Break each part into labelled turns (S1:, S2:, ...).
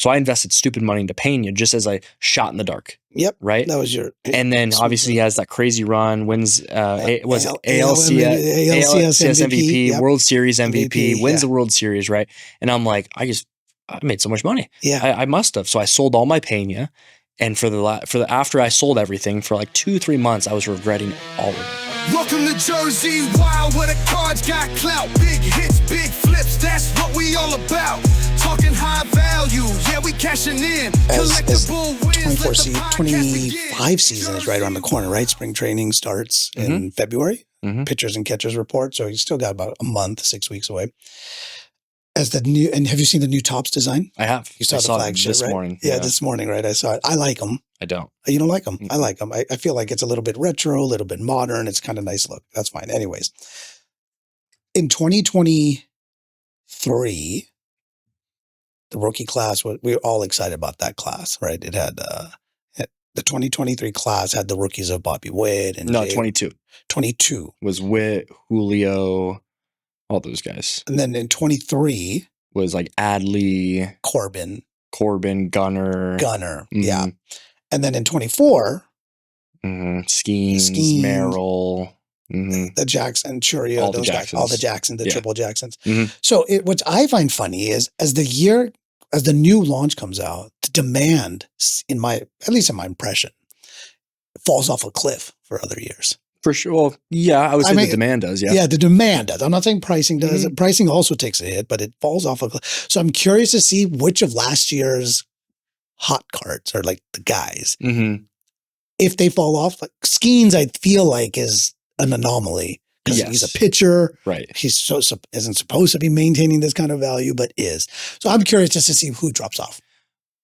S1: So I invested stupid money into Pena just as a shot in the dark.
S2: Yep.
S1: Right.
S2: That was your.
S1: And then obviously he has that crazy run, wins ALCS MVP,
S2: yep.
S1: World Series MVP, wins
S2: yeah.
S1: the World Series, right? And I'm like, I made so much money.
S2: Yeah.
S1: I must have. So I sold all my Pena, and after I sold everything for like 2-3 months, I was regretting all of it.
S3: Welcome to Jersey, wild where the cards got clout. Big hits, big flips, that's what we all about. Talking high value, yeah, we cashing in.
S2: As 25 season is right around the corner, right? Spring training starts in February. Pitchers and catchers report, so you still got about a month, 6 weeks away. And have you seen the new Topps design?
S1: I have.
S2: You saw the flagship
S1: this
S2: right?
S1: morning.
S2: Yeah, this morning, right? I saw it. I like them.
S1: I don't.
S2: You don't like them? I like them. I feel like it's a little bit retro, a little bit modern. It's kind of nice look. That's fine. Anyways, in 2023, the rookie class, we were all excited about that class, right? It had the 2023 class had the rookies of Bobby Witt and
S1: 22.
S2: 22
S1: was Witt, Julio, all those guys.
S2: And then in 23
S1: was like Adley,
S2: Corbin,
S1: Gunnar.
S2: Yeah. And then in 24,
S1: Skeens, Merrill,
S2: the Jackson, Chourio,
S1: all
S2: those
S1: the
S2: guys, all the Jacksons, the triple Jacksons.
S1: So
S2: what I find funny is as the new launch comes out, the demand, at least in my impression, falls off a cliff for other years.
S1: For sure. Well, yeah, I would say the demand does. Yeah.
S2: Yeah, the demand does. I'm not saying pricing does. Pricing also takes a hit, but it falls off a cliff. So I'm curious to see which of last year's hot cards are like the guys. If they fall off, like Skeens, I feel like is an anomaly because he's a pitcher.
S1: Right.
S2: He's isn't supposed to be maintaining this kind of value, but is. So I'm curious just to see who drops off.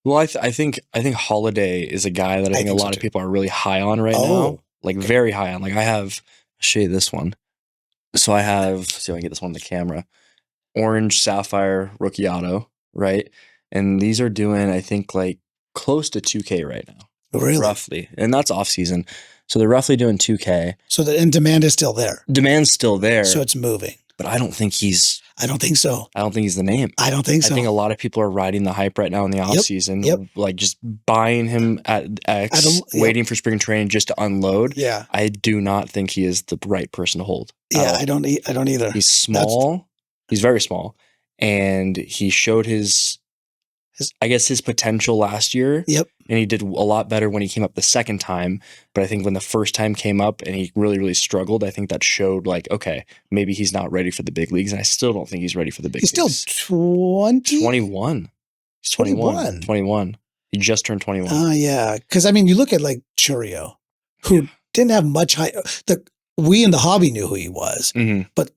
S1: Well, I think Holiday is a guy that I think a lot of people are really high on right now. Like very high on. Like I'll show you this one. So I have, see if I can get this one on the camera. Orange Sapphire Rookie Auto, right? And these are doing, I think, like close to 2K right now.
S2: Really?
S1: Roughly. And that's off season. So they're roughly doing 2K.
S2: So demand is still there.
S1: Demand's still there.
S2: So it's moving.
S1: But I don't think he's
S2: I don't think so.
S1: I don't think he's the name.
S2: I don't think so.
S1: I think a lot of people are riding the hype right now in the off season, like just buying him at X, waiting for spring training just to unload.
S2: Yeah,
S1: I do not think he is the right person to hold.
S2: Yeah, I don't either.
S1: He's small. He's very small, and he showed his potential last year.
S2: Yep.
S1: And he did a lot better when he came up the second time. But I think when the first time came up and he really, really struggled, I think that showed like, okay, maybe he's not ready for the big leagues. And I still don't think he's ready for the big leagues.
S2: He's still
S1: 21. He's 21. 21. He just turned 21.
S2: Oh, yeah. Because, I mean, you look at like Chourio, who didn't have much hype. We in the hobby knew who he was, but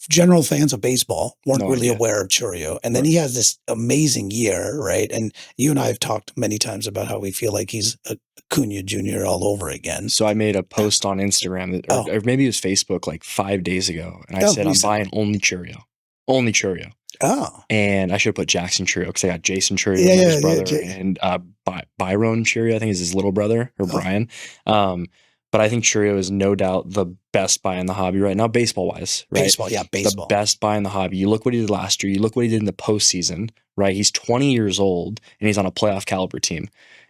S2: general fans of baseball weren't really aware of Chourio. And then he has this amazing year, right? And you and I have talked many times about how we feel like he's a Acuña Jr. all over again.
S1: So I made a post on Instagram, or maybe it was Facebook, like 5 days ago. And I said, I'm buying only Chourio. Only Chourio.
S2: Oh.
S1: And I should have put Jackson Chourio because I got Jason Chourio, his brother, and Byron Chourio, I think is his little brother, or Brian. But I think Chourio is no doubt the best buy in the hobby right now, baseball-wise. Right?
S2: Baseball. The
S1: best buy in the hobby. You look what he did last year. You look what he did in the postseason, right? He's 20 years old, and he's on a playoff caliber team.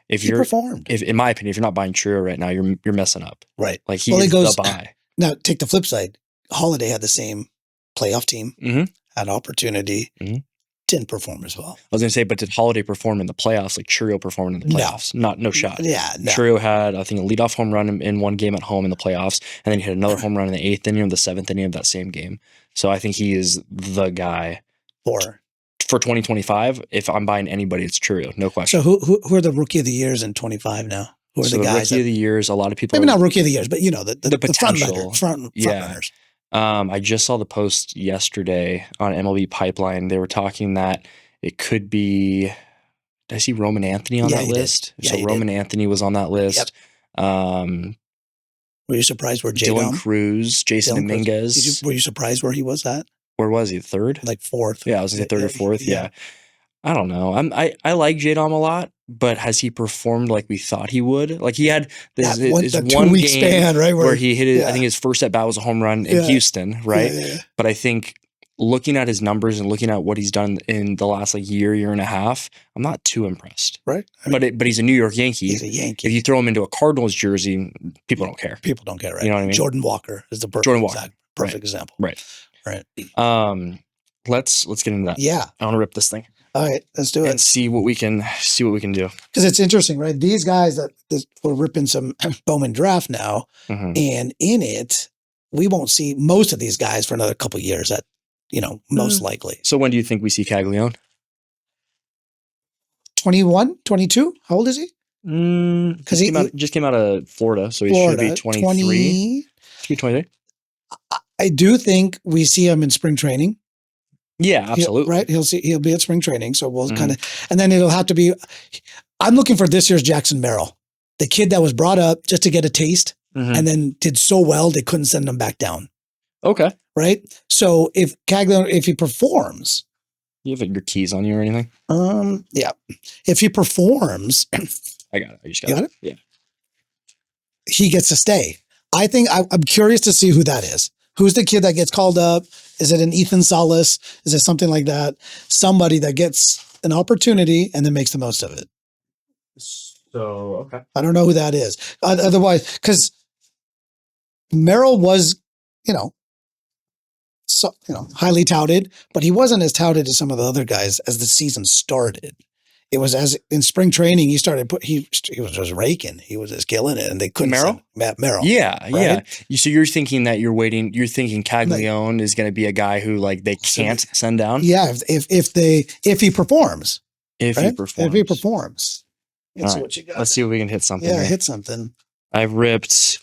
S2: He performed.
S1: In my opinion, if you're not buying Chourio right now, you're messing up.
S2: Right.
S1: Like he is the buy.
S2: Now, take the flip side. Holiday had the same playoff team, had opportunity, didn't perform as well.
S1: I was going to say, but did Holiday perform in the playoffs like Chourio performed in the playoffs? No shot.
S2: Yeah, no.
S1: Chourio had, I think, a leadoff home run in one game at home in the playoffs, and then he had another home run in the 8th inning or the 7th inning of that same game. So I think he is the guy for 2025. If I'm buying anybody, it's Chourio, no question.
S2: So who are the rookie of the years in 25 now? Who are the guys?
S1: Rookie of the years, a lot of people.
S2: Maybe not rookie of the years, but you know the
S1: potential
S2: front runners.
S1: I just saw the post yesterday on MLB Pipeline. They were talking that it could be. Did I see Roman Anthony on that list?
S2: Yeah,
S1: so Roman Anthony was on that list.
S2: Yep. Were you surprised where
S1: Dylan Cruz, Jason Dominguez?
S2: Were you surprised where he was at?
S1: Where was he? Third?
S2: Like fourth.
S1: Yeah, I was going to say third or fourth. Yeah. I don't know. I like J-Dom a lot, but has he performed like we thought he would? Like he had his one game
S2: span, right,
S1: where he hit it. I think his first at bat was a home run in Houston, right?
S2: Yeah.
S1: But I think looking at his numbers and looking at what he's done in the last like year and a half, I'm not too impressed.
S2: Right.
S1: But he's a New York Yankee.
S2: He's a Yankee.
S1: If you throw him into a Cardinals jersey, people don't care.
S2: People don't care, right?
S1: You know what I mean?
S2: Jordan Walker is the perfect example.
S1: Right.
S2: Right.
S1: Let's get into that.
S2: Yeah.
S1: I want to rip this thing.
S2: All right, let's do it.
S1: And see what we can do.
S2: Because it's interesting, right? These guys we're ripping some Bowman draft now, and in it, we won't see most of these guys for another couple of years. That most likely.
S1: So when do you think we see Caglione?
S2: 21, 22? How old is he?
S1: Because he just came out of Florida, so he should be 23. Should be 23.
S2: I do think we see him in spring training.
S1: Yeah, absolutely.
S2: Right? He'll be at spring training. So we'll kind of, and then it'll have to be, I'm looking for this year's Jackson Merrill, the kid that was brought up just to get a taste and then did so well, they couldn't send him back down.
S1: Okay.
S2: Right? So if Caglione, if he performs.
S1: You have your keys on you or anything?
S2: Yeah. If he performs.
S1: I got it. I just got it. Yeah.
S2: He gets to stay. I think I'm curious to see who that is. Who's the kid that gets called up? Is it an Ethan Salas? Is it something like that? Somebody that gets an opportunity and then makes the most of it.
S1: So, okay.
S2: I don't know who that is. Otherwise, because Merrill was, highly touted, but he wasn't as touted as some of the other guys as the season started. It was as in spring training, he started he was just raking. He was just killing it, and they couldn't. Merrill.
S1: Yeah, right? Yeah. So you're thinking that you're thinking Caglione is going to be a guy who like they can't send down.
S2: Yeah, if he performs.
S1: If he performs.
S2: Let's see what you got.
S1: Let's see if we can hit something.
S2: Yeah, hit something.
S1: I've ripped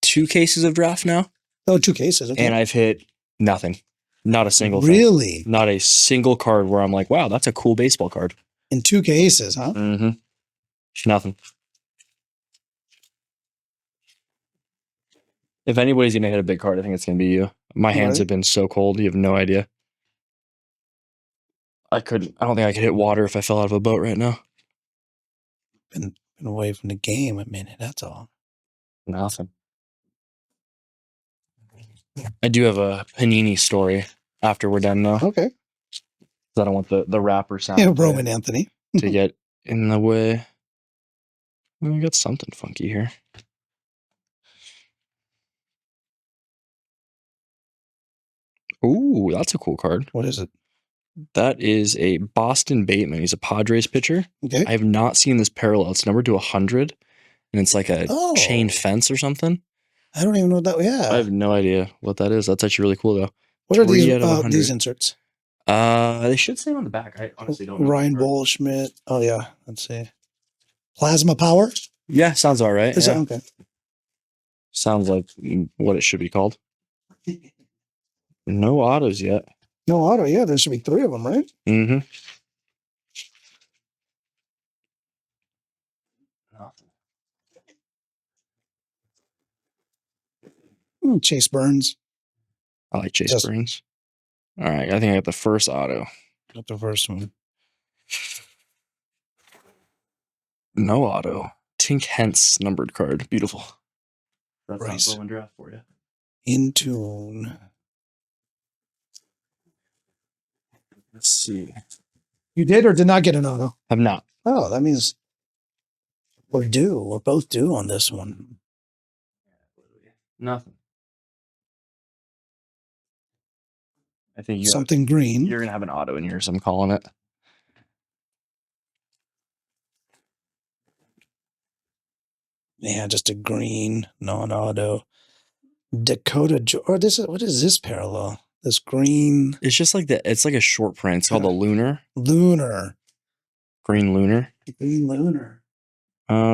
S1: 2 cases of draft now.
S2: Oh, 2 cases. Okay.
S1: And I've hit nothing. Not a single thing.
S2: Really?
S1: Not a single card where I'm like, wow, that's a cool baseball card.
S2: In 2 cases, huh?
S1: Mm-hmm. Nothing. If anybody's going to hit a big card, I think it's going to be you. My hands have been so cold. You have no idea. I don't think I could hit water if I fell out of a boat right now.
S2: Been away from the game a minute, that's all.
S1: Nothing. I do have a Panini story after we're done now.
S2: Okay.
S1: I don't want the rapper sound.
S2: Yeah, Roman Anthony.
S1: to get in the way. We got something funky here. Ooh, that's a cool card.
S2: What is it?
S1: That is a Boston Bateman. He's a Padres pitcher.
S2: Okay.
S1: I have not seen this parallel. It's numbered to 100, and it's like a chain fence or something.
S2: I don't even know what that. Yeah.
S1: I have no idea what that is. That's actually really cool, though.
S2: What are these inserts?
S1: They should say on the back. I honestly don't know.
S2: Ryan Goldschmidt. Oh, yeah. Let's see. Plasma Power?
S1: Yeah, sounds all right. Yeah.
S2: Okay.
S1: Sounds like what it should be called. No autos yet.
S2: No auto. Yeah, there should be 3 of them, right?
S1: Mm-hmm.
S2: Chase Burns.
S1: I like Chase Burns. All right, I think I got the first auto.
S2: Got the first one.
S1: No auto. Tink Hence numbered card. Beautiful. That's
S2: Bryce.
S1: not Bowman draft for you.
S2: In tune.
S1: Let's see.
S2: You did or did not get an auto?
S1: Have not.
S2: Oh, that means we're due. We're both due on this one.
S1: Nothing. I think
S2: something green.
S1: You're gonna have an auto in yours. I'm calling it.
S2: Yeah, just a green non-auto. Dakota. Or what is this parallel? This green.
S1: It's just like it's like a short print. It's called a Lunar.
S2: Lunar.
S1: Green Lunar.
S2: Green Lunar.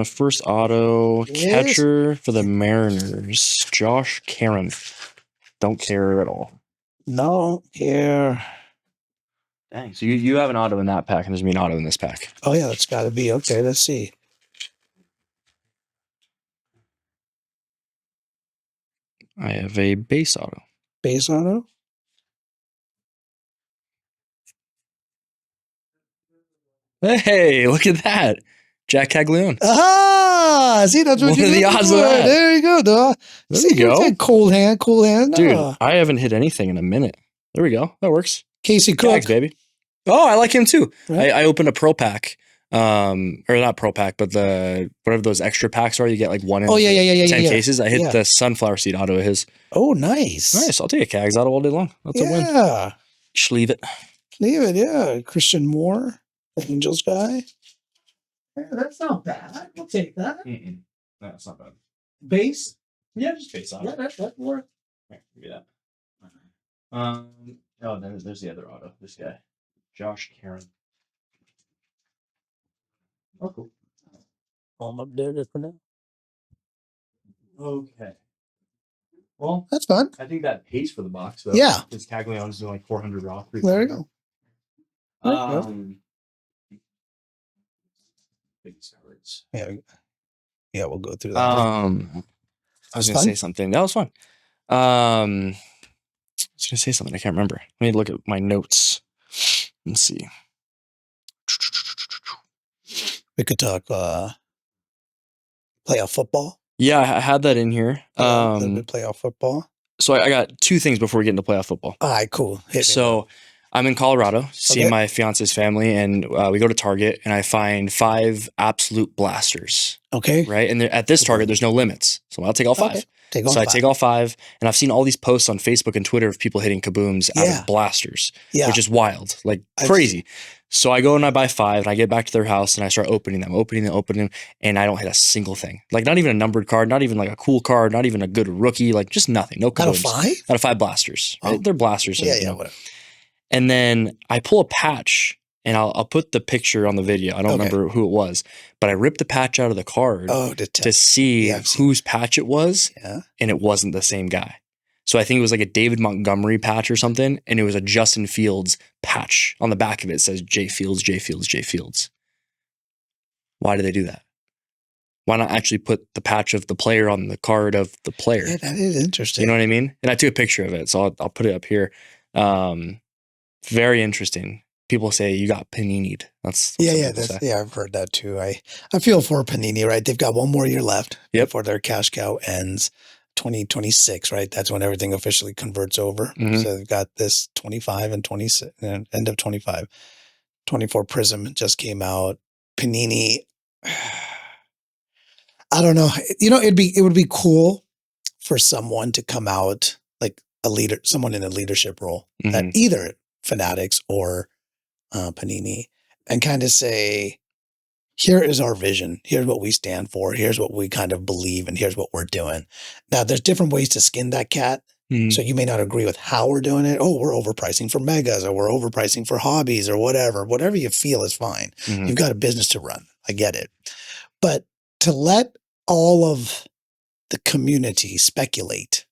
S1: First auto catcher for the Mariners. Josh Karen. Don't care at all.
S2: No care.
S1: Dang. So you have an auto in that pack, and there's me an auto in this pack.
S2: Oh yeah, that's got to be okay. Let's see.
S1: I have a base auto.
S2: Base auto.
S1: Hey, look at that. Jack Caglione.
S2: Ah, see, that's what
S1: are the odds of that?
S2: There you go, dog.
S1: There you go.
S2: Cold hand.
S1: Dude, I haven't hit anything in a minute. There we go. That works.
S2: Casey Cook.
S1: Thanks, baby. Oh, I like him too.
S2: Right.
S1: I opened a pro pack. Or not pro pack, but whatever those extra packs are, you get like 1 in 10 cases. I hit the sunflower seed auto of his.
S2: Oh, nice.
S1: Nice. I'll take a Cags auto all day long. That's a win.
S2: Yeah.
S1: Sleeve it.
S2: Leave it, yeah. Christian Moore, the Angels guy. Yeah, that's not bad. We'll take that.
S1: No, it's not bad.
S2: Base?
S1: Yeah, just base auto.
S2: Yeah, that works.
S1: Right, give me that. Oh, there's the other auto. This guy. Josh Karen. Oh, cool.
S2: I'm up there just for now.
S1: Okay. Well,
S2: that's fun.
S1: I think that pays for the box, though.
S2: Yeah.
S1: Because Cagliano's doing like 400 raw.
S2: There you go.
S1: Big discoveries.
S2: Yeah, we'll go through that.
S1: I was going to say something. That was fun. I was going to say something. I can't remember. Let me look at my notes. Let's see.
S2: We could talk playoff football.
S1: Yeah, I had that in here.
S2: A little bit playoff football.
S1: So I got 2 things before we get into playoff football.
S2: All right, cool.
S1: So I'm in Colorado, seeing my fiance's family, and we go to Target, and I find 5 absolute blasters.
S2: Okay.
S1: Right? And at this Target, there's no limits. So I'll take all 5.
S2: Okay.
S1: I take all 5, and I've seen all these posts on Facebook and Twitter of people hitting kabooms out of blasters, which is wild, like crazy. So I go and I buy 5, and I get back to their house, and I start opening them, and I don't hit a single thing. Like not even a numbered card, not even like a cool card, not even a good rookie, like just nothing. No kabooms.
S2: Out of 5?
S1: Out of 5 blasters. Right? They're blasters.
S2: Yeah, whatever.
S1: And then I pull a patch, and I'll put the picture on the video. I don't remember who it was, but I ripped the patch out of the card to see whose patch it was, and it wasn't the same guy. So I think it was like a David Montgomery patch or something, and it was a Justin Fields patch. On the back of it says J Fields, J Fields, J Fields. Why do they do that? Why not actually put the patch of the player on the card of the player?
S2: Yeah, that is interesting.
S1: You know what I mean? And I took a picture of it, so I'll put it up here. Very interesting. People say you got Panini'd. That's
S2: I've heard that too. I feel for Panini, right? They've got 1 more year left before their cash cow ends. 2026, right? That's when everything officially converts over.
S1: Mm-hmm.
S2: So they've got this 25 and 26, end of 25. 24 Prism just came out. Panini, I don't know. You know, it would be cool for someone to come out like a leader, someone in a leadership role at either Fanatics or Panini, and kind of say, here is our vision. Here's what we stand for. Here's what we kind of believe, and here's what we're doing. Now, there's different ways to skin that cat. So you may not agree with how we're doing it. Oh, we're overpricing for megas, or we're overpricing for hobbies, or whatever. Whatever you feel is fine. You've got a business to run. I get it. But to let all of the community speculate,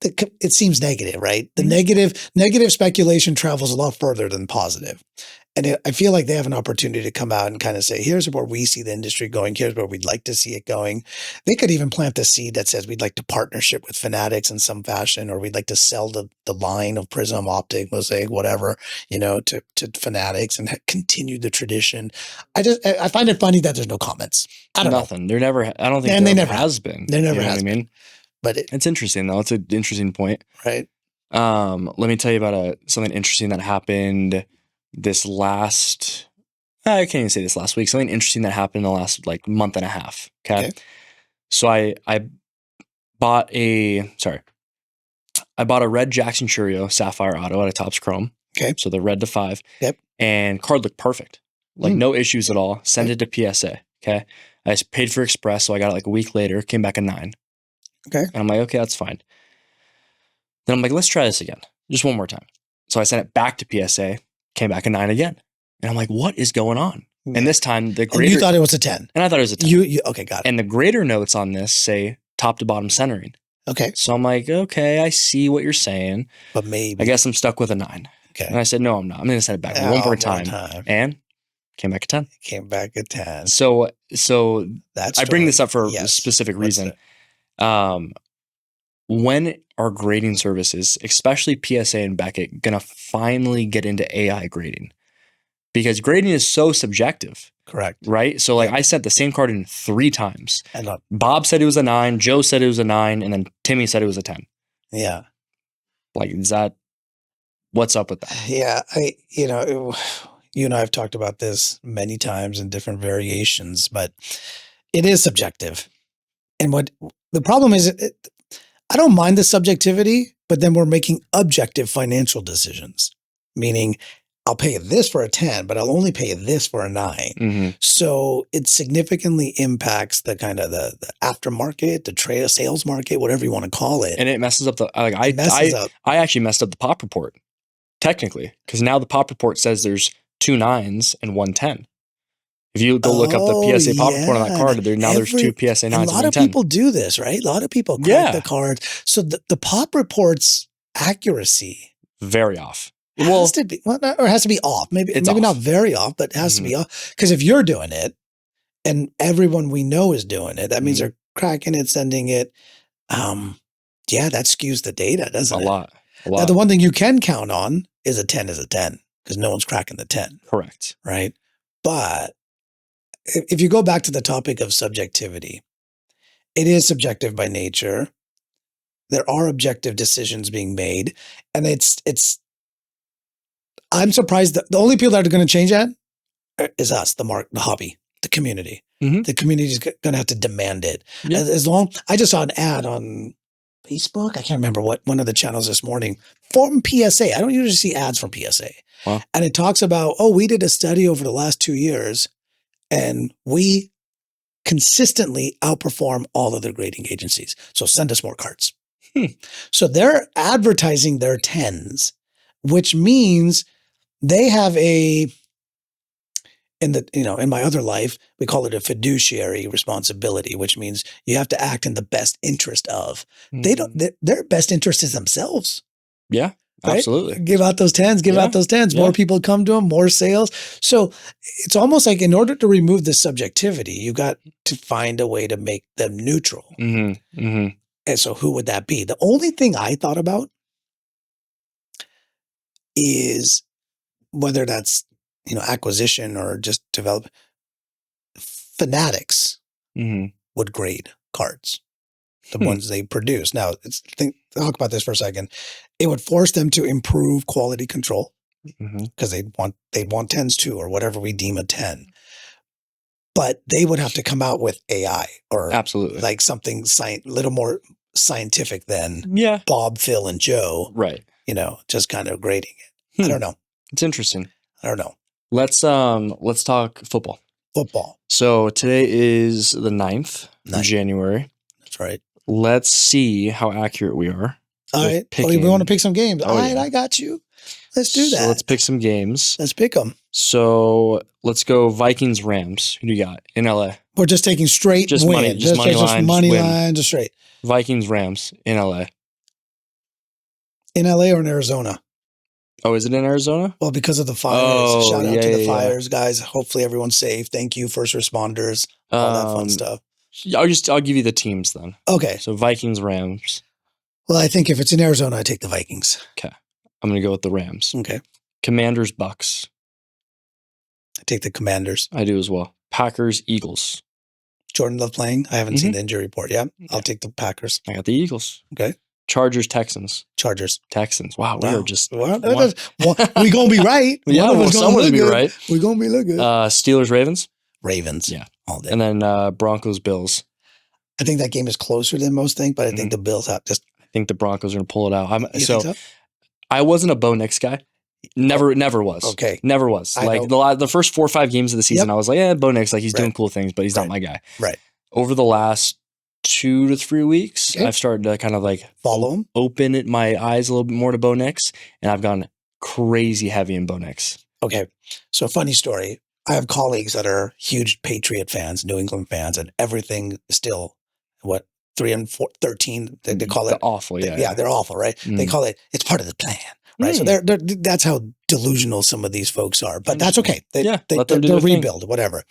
S2: it seems negative, right? The negative speculation travels a lot further than positive. And I feel like they have an opportunity to come out and kind of say, here's where we see the industry going. Here's where we'd like to see it going. They could even plant the seed that says we'd like to partnership with Fanatics in some fashion, or we'd like to sell the line of Prism, Optic, Mosaic, whatever, to Fanatics and continue the tradition. I find it funny that there's no comments. I don't know.
S1: They're never, I don't think there never has been.
S2: There never has been. I mean? But
S1: it's interesting though. It's an interesting point.
S2: Right.
S1: Let me tell you about something interesting that happened this last, I can't even say this last week, something interesting that happened in the last like month and a half. Okay. So I bought a red Jackson Chourio Sapphire Auto at a Topps Chrome.
S2: Okay.
S1: So the red to 5.
S2: Yep.
S1: And card looked perfect. Like no issues at all. Sent it to PSA. Okay. I paid for Express. So I got it like a week later, came back a 9.
S2: Okay.
S1: And I'm like, okay, that's fine. Then I'm like, let's try this again. Just one more time. So I sent it back to PSA. Came back a 9 again. And I'm like, what is going on? And this time the grader...
S2: And you thought it was a 10.
S1: And I thought it was a 10.
S2: Okay, got it.
S1: And the grader notes on this say top to bottom centering.
S2: Okay.
S1: So I'm like, okay, I see what you're saying.
S2: But maybe...
S1: I guess I'm stuck with a 9.
S2: Okay.
S1: And I said, no, I'm not. I'm going to send it back one more time. And came back a 10.
S2: Came back a 10.
S1: So I bring this up for a specific reason. When are grading services, especially PSA and Beckett, going to finally get into AI grading? Because grading is so subjective.
S2: Correct.
S1: Right? So like I sent the same card in 3 times.
S2: And
S1: Bob said it was a 9, Joe said it was a 9, and then Timmy said it was a 10.
S2: Yeah.
S1: Like, is that What's up with that?
S2: Yeah, you and I have talked about this many times in different variations, but it is subjective. And what the problem is, I don't mind the subjectivity, but then we're making objective financial decisions, meaning I'll pay you this for a 10, but I'll only pay you this for a 9.
S1: Mm-hmm.
S2: So it significantly impacts the kind of the aftermarket, the sales market, whatever you want to call it.
S1: And it messes up I actually messed up the pop report, technically, because now the pop report says there's 2 9s and 1 10. If you go look up the PSA pop report on that card, there's 2 PSA 9s and 1 10.
S2: A lot of people do this, right? A lot of people crack the cards. So the pop report's accuracy
S1: very off.
S2: Has to be, or has to be off. Maybe not very off, but it has to be off. Because if you're doing it and everyone we know is doing it, that means they're cracking it, sending it. Yeah, that skews the data, doesn't it?
S1: A lot.
S2: Now, the one thing you can count on is a 10 is a 10 because no one's cracking the 10.
S1: Correct.
S2: Right. But if you go back to the topic of subjectivity, it is subjective by nature. There are objective decisions being made, and I'm surprised that the only people that are going to change that is us, the hobby, the community.
S1: Mm-hmm.
S2: The community is going to have to demand it.
S1: Yeah.
S2: I just saw an ad on Facebook. I can't remember what one of the channels this morning from PSA. I don't usually see ads from PSA.
S1: Wow.
S2: And it talks about, we did a study over the last 2 years and we consistently outperform all other grading agencies. So send us more cards. So they're advertising their 10s, which means they have in my other life, we call it a fiduciary responsibility, which means you have to act in the best interest of. Their best interest is themselves.
S1: Yeah,
S2: right?
S1: absolutely.
S2: Give out those 10s, out those 10s. More people come to them, more sales. So it's almost like in order to remove the subjectivity, you got to find a way to make them neutral.
S1: Mm-hmm. Mm-hmm.
S2: And so who would that be? The only thing I thought about is whether that's, acquisition or just develop. Fanatics would grade cards, the ones they produce. Now, talk about this for a second. It would force them to improve quality control because they'd want 10s too, or whatever we deem a 10. But they would have to come out with AI or
S1: absolutely
S2: like something little more scientific than Bob, Phil, and Joe.
S1: Right.
S2: Just kind of grading it. I don't know.
S1: It's interesting.
S2: I don't know.
S1: Let's talk football.
S2: Football.
S1: So today is the 9th of January.
S2: That's right.
S1: Let's see how accurate we are.
S2: All right. We want to pick some games. All right, I got you. Let's do that.
S1: So let's pick some games.
S2: Let's pick them.
S1: So let's go Vikings Rams. Who do you got in LA?
S2: We're just taking straight
S1: just
S2: win.
S1: Money, just money
S2: line, just straight.
S1: Vikings Rams in LA.
S2: In LA or in Arizona?
S1: Oh, is it in Arizona?
S2: Well, because of the fires. Shout out to the fires, guys. Hopefully everyone's safe. Thank you, first responders. All that fun stuff.
S1: I'll give you the teams then.
S2: Okay.
S1: So Vikings, Rams.
S2: Well, I think if it's in Arizona, I take the Vikings.
S1: Okay. I'm going to go with the Rams.
S2: Okay.
S1: Commanders, Bucks.
S2: I take the Commanders.
S1: I do as well. Packers, Eagles.
S2: Jordan Love playing. I haven't seen the injury report yet. I'll take the Packers.
S1: I got the Eagles.
S2: Okay.
S1: Chargers, Texans.
S2: Chargers.
S1: Texans. Wow, we are just...
S2: we going to be right.
S1: Someone's going to be right.
S2: We're going to be looking good.
S1: Steelers, Ravens.
S2: Ravens.
S1: Yeah.
S2: All day.
S1: And then Broncos, Bills.
S2: I think that game is closer than most think, but I think the Bills have just...
S1: I think the Broncos are going to pull it out.
S2: You think so?
S1: I wasn't a Bo Nix guy. Never was.
S2: Okay.
S1: Never was. The first 4 or 5 games of the season, I was like, Bo Nix, he's doing cool things, but he's not my guy.
S2: Right.
S1: Over the last 2 to 3 weeks, I've started to kind of
S2: follow him,
S1: open my eyes a little bit more to Bo Nix, and I've gone crazy heavy in Bo Nix.
S2: Okay. So funny story. I have colleagues that are huge Patriot fans, New England fans, and everything is still 3-13. They call it
S1: awful. Yeah.
S2: They're awful, right? They call it, it's part of the plan. Right. So that's how delusional some of these folks are, but that's okay. They'll rebuild, whatever.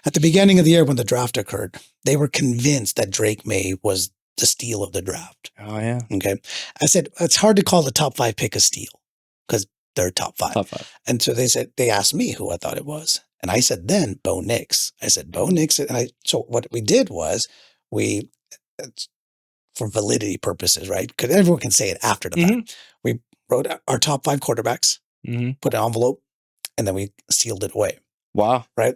S2: At the beginning of the year when the draft occurred, they were convinced that Drake May was the steal of the draft.
S1: Oh, yeah.
S2: Okay. I said, it's hard to call the top 5 pick a steal because they're top 5.
S1: Top 5.
S2: And so they asked me who I thought it was. And I said, then Bo Nix. I said, Bo Nix. So what we did was for validity purposes, right? Because everyone can say it after the fact. We wrote our top 5 quarterbacks, put an envelope, and then we sealed it away.
S1: Wow.
S2: Right.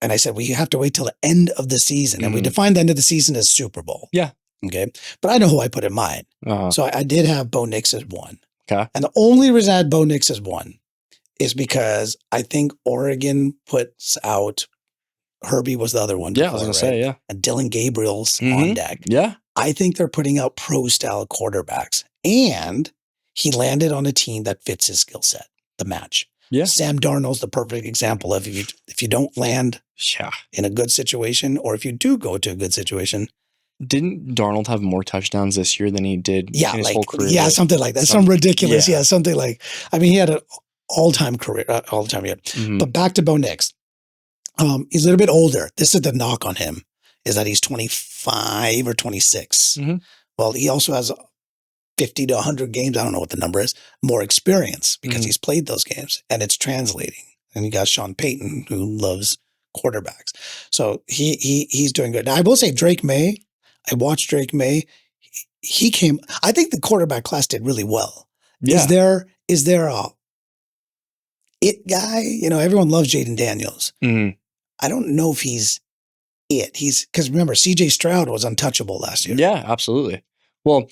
S2: And I said, we have to wait till the end of the season. And we defined the end of the season as Super Bowl.
S1: Yeah.
S2: Okay. But I know who I put in mine. So I did have Bo Nix as 1.
S1: Okay.
S2: And the only reason I had Bo Nix as 1 is because I think Oregon puts out Herbie was the other one.
S1: Yeah, I was going to say, yeah.
S2: And Dylan Gabriel's on deck.
S1: Yeah.
S2: I think they're putting out pro-style quarterbacks. And he landed on a team that fits his skill set, the match.
S1: Yeah.
S2: Sam Darnold's the perfect example of if you don't land in a good situation, or if you do go to a good situation.
S1: Didn't Darnold have more touchdowns this year than he did in his whole career?
S2: Yeah, something like that. Some ridiculous. Yeah, something like, I mean, he had an all-time career, all-time year. But back to Bo Nix. He's a little bit older. This is the knock on him, is that he's 25 or 26. Well, he also has 50 to 100 games, I don't know what the number is, more experience because he's played those games and it's translating. And you got Sean Payton, who loves quarterbacks. So he's doing good. Now, I will say Drake May, I watched Drake May. He came, I think the quarterback class did really well. Yeah. Is there a it guy? You know, everyone loves Jaden Daniels. I don't know if he's it. Because remember, CJ Stroud was untouchable last year.
S1: Yeah, absolutely. Well,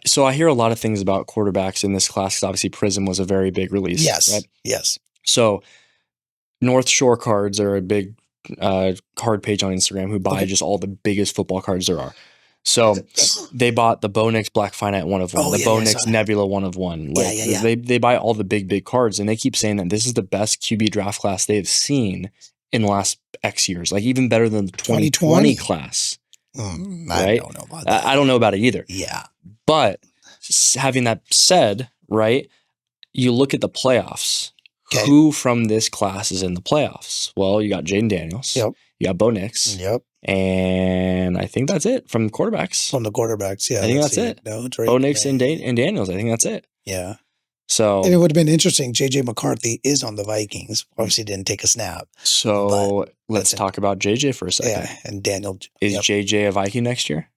S1: so I hear a lot of things about quarterbacks in this class. Obviously, Prism was a very big release.
S2: Yes.
S1: Right?
S2: Yes.
S1: So North Shore Cards are a big card page on Instagram who buy just all the biggest football cards there are. So they bought the Bo Nix Black Finite 1 of 1, the Bo Nix Nebula 1 of 1. Like they buy all the big cards, and they keep saying that this is the best QB draft class they have seen in the last X years, like even better than the 2020 class.
S2: I don't know about that.
S1: I don't know about it either.
S2: Yeah.
S1: But having that said, right, you look at the playoffs. Okay. Who from this class is in the playoffs? Well, you got Jaden Daniels.
S2: Yep.
S1: You got Bo Nix.
S2: Yep.
S1: And I think that's it from quarterbacks.
S2: From the quarterbacks, yeah.
S1: I think that's it.
S2: No,
S1: Bo Nix and Daniels. I think that's it.
S2: Yeah.
S1: So,
S2: and it would have been interesting. JJ McCarthy is on the Vikings. Obviously, didn't take a snap.
S1: So let's talk about JJ for a second.
S2: Yeah, and Daniel.
S1: Is JJ a Viking next year?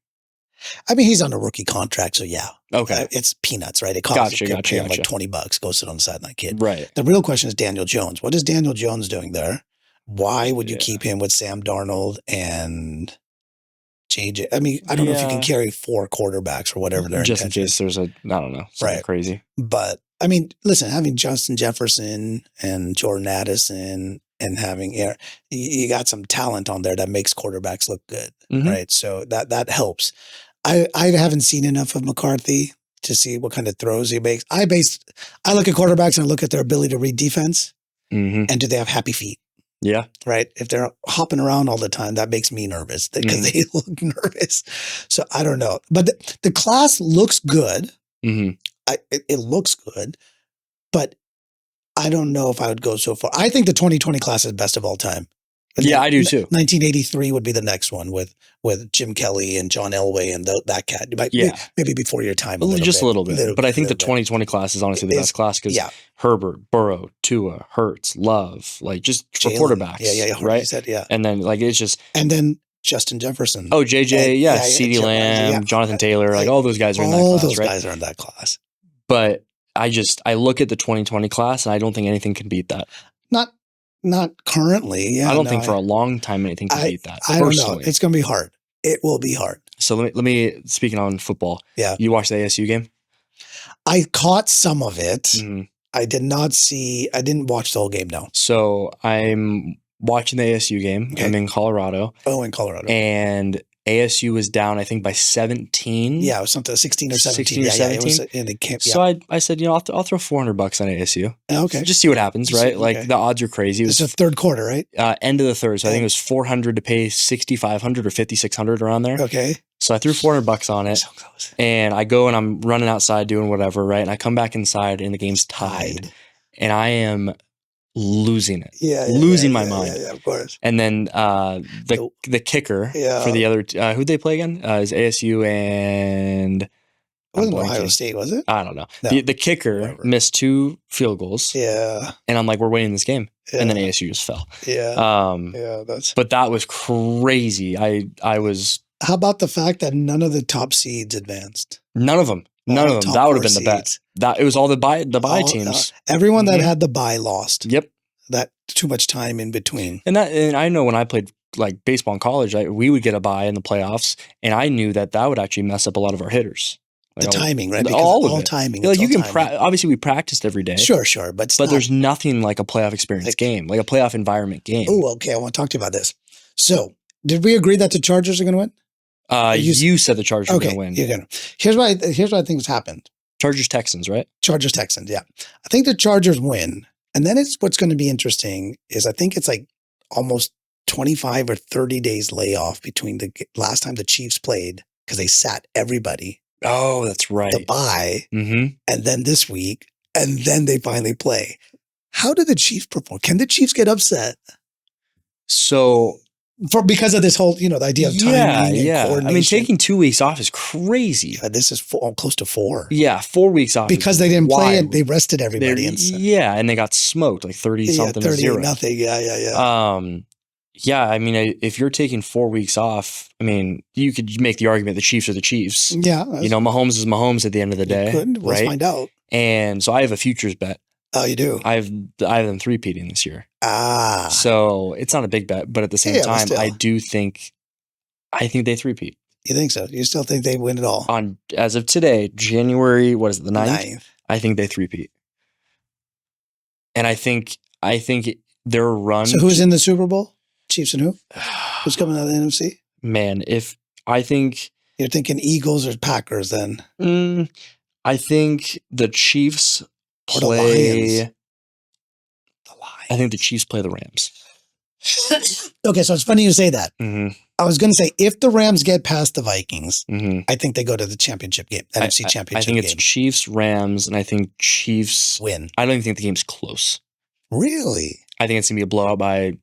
S2: I mean, he's on a rookie contract, so yeah.
S1: Okay.
S2: It's peanuts, right? It costs
S1: gotcha.
S2: like $20. Go sit on the sideline, kid.
S1: Right.
S2: The real question is Daniel Jones. What is Daniel Jones doing there? Why would you keep him with Sam Darnold and JJ? I mean, I don't know if you can carry 4 quarterbacks or whatever their
S1: just
S2: intention is.
S1: There's I don't know, something crazy.
S2: But I mean, listen, having Justin Jefferson and Jordan Addison and having you got some talent on there that makes quarterbacks look good, right? So that helps. I haven't seen enough of McCarthy to see what kind of throws he makes. I look at quarterbacks and I look at their ability to read defense and do they have happy feet? Yeah. Right. If they're hopping around all the time, that makes me nervous because they look nervous. So I don't know. But the class looks good. It looks good, but I don't know if I would go so far. I think the 2020 class is best of all time.
S1: Yeah, I do too.
S2: 1983 would be the next one with Jim Kelly and John Elway and that cat. Maybe before your time.
S1: A little bit. But I think the 2020 class is honestly the best class because Herbert, Burrow, Tua, Hurts, Love, like just for quarterbacks.
S2: Yeah.
S1: Right?
S2: Said, yeah.
S1: And then like it's just.
S2: And then Justin Jefferson.
S1: Oh, JJ, CeeDee Lamb, Jonathan Taylor, like all those guys are in that class. All those
S2: guys are in that class.
S1: But I look at the 2020 class and I don't think anything can beat that.
S2: Not currently. Yeah,
S1: I don't think for a long time anything can beat that.
S2: I don't know. It's going to be hard. It will be hard.
S1: So let me speaking on football.
S2: Yeah.
S1: You watched the ASU game?
S2: I caught some of it. I didn't watch the whole game, no.
S1: So I'm watching the ASU game. Okay. I'm in Colorado.
S2: Oh, in Colorado.
S1: And ASU was down, I think, by 17.
S2: Yeah, it was something 16 or 17.
S1: 16 or 17.
S2: It was in the camp.
S1: So I said, I'll throw $400 on ASU.
S2: Okay.
S1: Just see what happens, right? Like the odds are crazy.
S2: It's the third quarter, right?
S1: End of the third. So I think it was $400 to pay $6,500 or $5,600 around there.
S2: Okay.
S1: So I threw $400 on it.
S2: So close. And
S1: I go and I'm running outside doing whatever, right? And I come back inside and the game's tied. And I am losing it. Losing my mind.
S2: Yeah, of course.
S1: And then the kicker for the other who'd they play again? Is ASU and
S2: it wasn't Ohio State, was it?
S1: I don't know. No. The kicker missed 2 field goals.
S2: Yeah.
S1: And I'm like, we're winning this game. Yeah. And then ASU just fell.
S2: Yeah.
S1: But that was crazy. I was.
S2: How about the fact that none of the top seeds advanced?
S1: None of them. None of them. That would have been the bet. It was all the bye teams.
S2: Everyone that had the bye lost.
S1: Yep.
S2: That too much time in between.
S1: And I know when I played like baseball in college, we would get a bye in the playoffs, and I knew that would actually mess up a lot of our hitters.
S2: Like the timing, right? Because
S1: all
S2: timing.
S1: Like you can obviously we practiced every day.
S2: Sure, but
S1: there's nothing like a playoff experience game, like a playoff environment game.
S2: Oh, okay. I want to talk to you about this. So, did we agree that the Chargers are going to win?
S1: You said the Chargers are going to win.
S2: You're going to. Here's what I think has happened.
S1: Chargers Texans, right?
S2: Chargers Texans, yeah. I think the Chargers win, and then what's going to be interesting is I think it's like almost 25 or 30 days layoff between the last time the Chiefs played because they sat everybody.
S1: Oh, that's right.
S2: The bye, and then this week, and then they finally play. How do the Chiefs perform? Can the Chiefs get upset?
S1: So,
S2: because of this whole, the idea of timing and coordination.
S1: I mean, taking 2 weeks off is crazy.
S2: Yeah, this is close to 4.
S1: Yeah, 4 weeks off.
S2: Because they didn't play and they rested everybody.
S1: And they got smoked like 30-something to 0.
S2: Nothing. Yeah.
S1: Yeah, I mean, if you're taking 4 weeks off, I mean, you could make the argument the Chiefs are the Chiefs.
S2: Yeah.
S1: Mahomes is Mahomes at the end of the day.
S2: Let's find out.
S1: And so I have a futures bet.
S2: Oh, you do?
S1: I have them three-peating this year.
S2: Ah.
S1: So it's not a big bet, but at the same time, I think they three-peat.
S2: You think so? You still think they win it all?
S1: As of today, January, what is it, the 9th? I think they three-peat. And I think their run.
S2: So who's in the Super Bowl? Chiefs and who? Who's coming out of the NFC?
S1: Man, I think
S2: you're thinking Eagles or Packers, then
S1: I think the Chiefs play
S2: the Lions.
S1: I think the Chiefs play the Rams.
S2: Okay, so it's funny you say that.
S1: Mm-hmm.
S2: I was going to say if the Rams get past the Vikings, I think they go to the championship game, NFC championship game.
S1: I think it's Chiefs, Rams, and I think Chiefs
S2: win.
S1: I don't even think the game's close.
S2: Really?
S1: I think it's going to be a blowout by.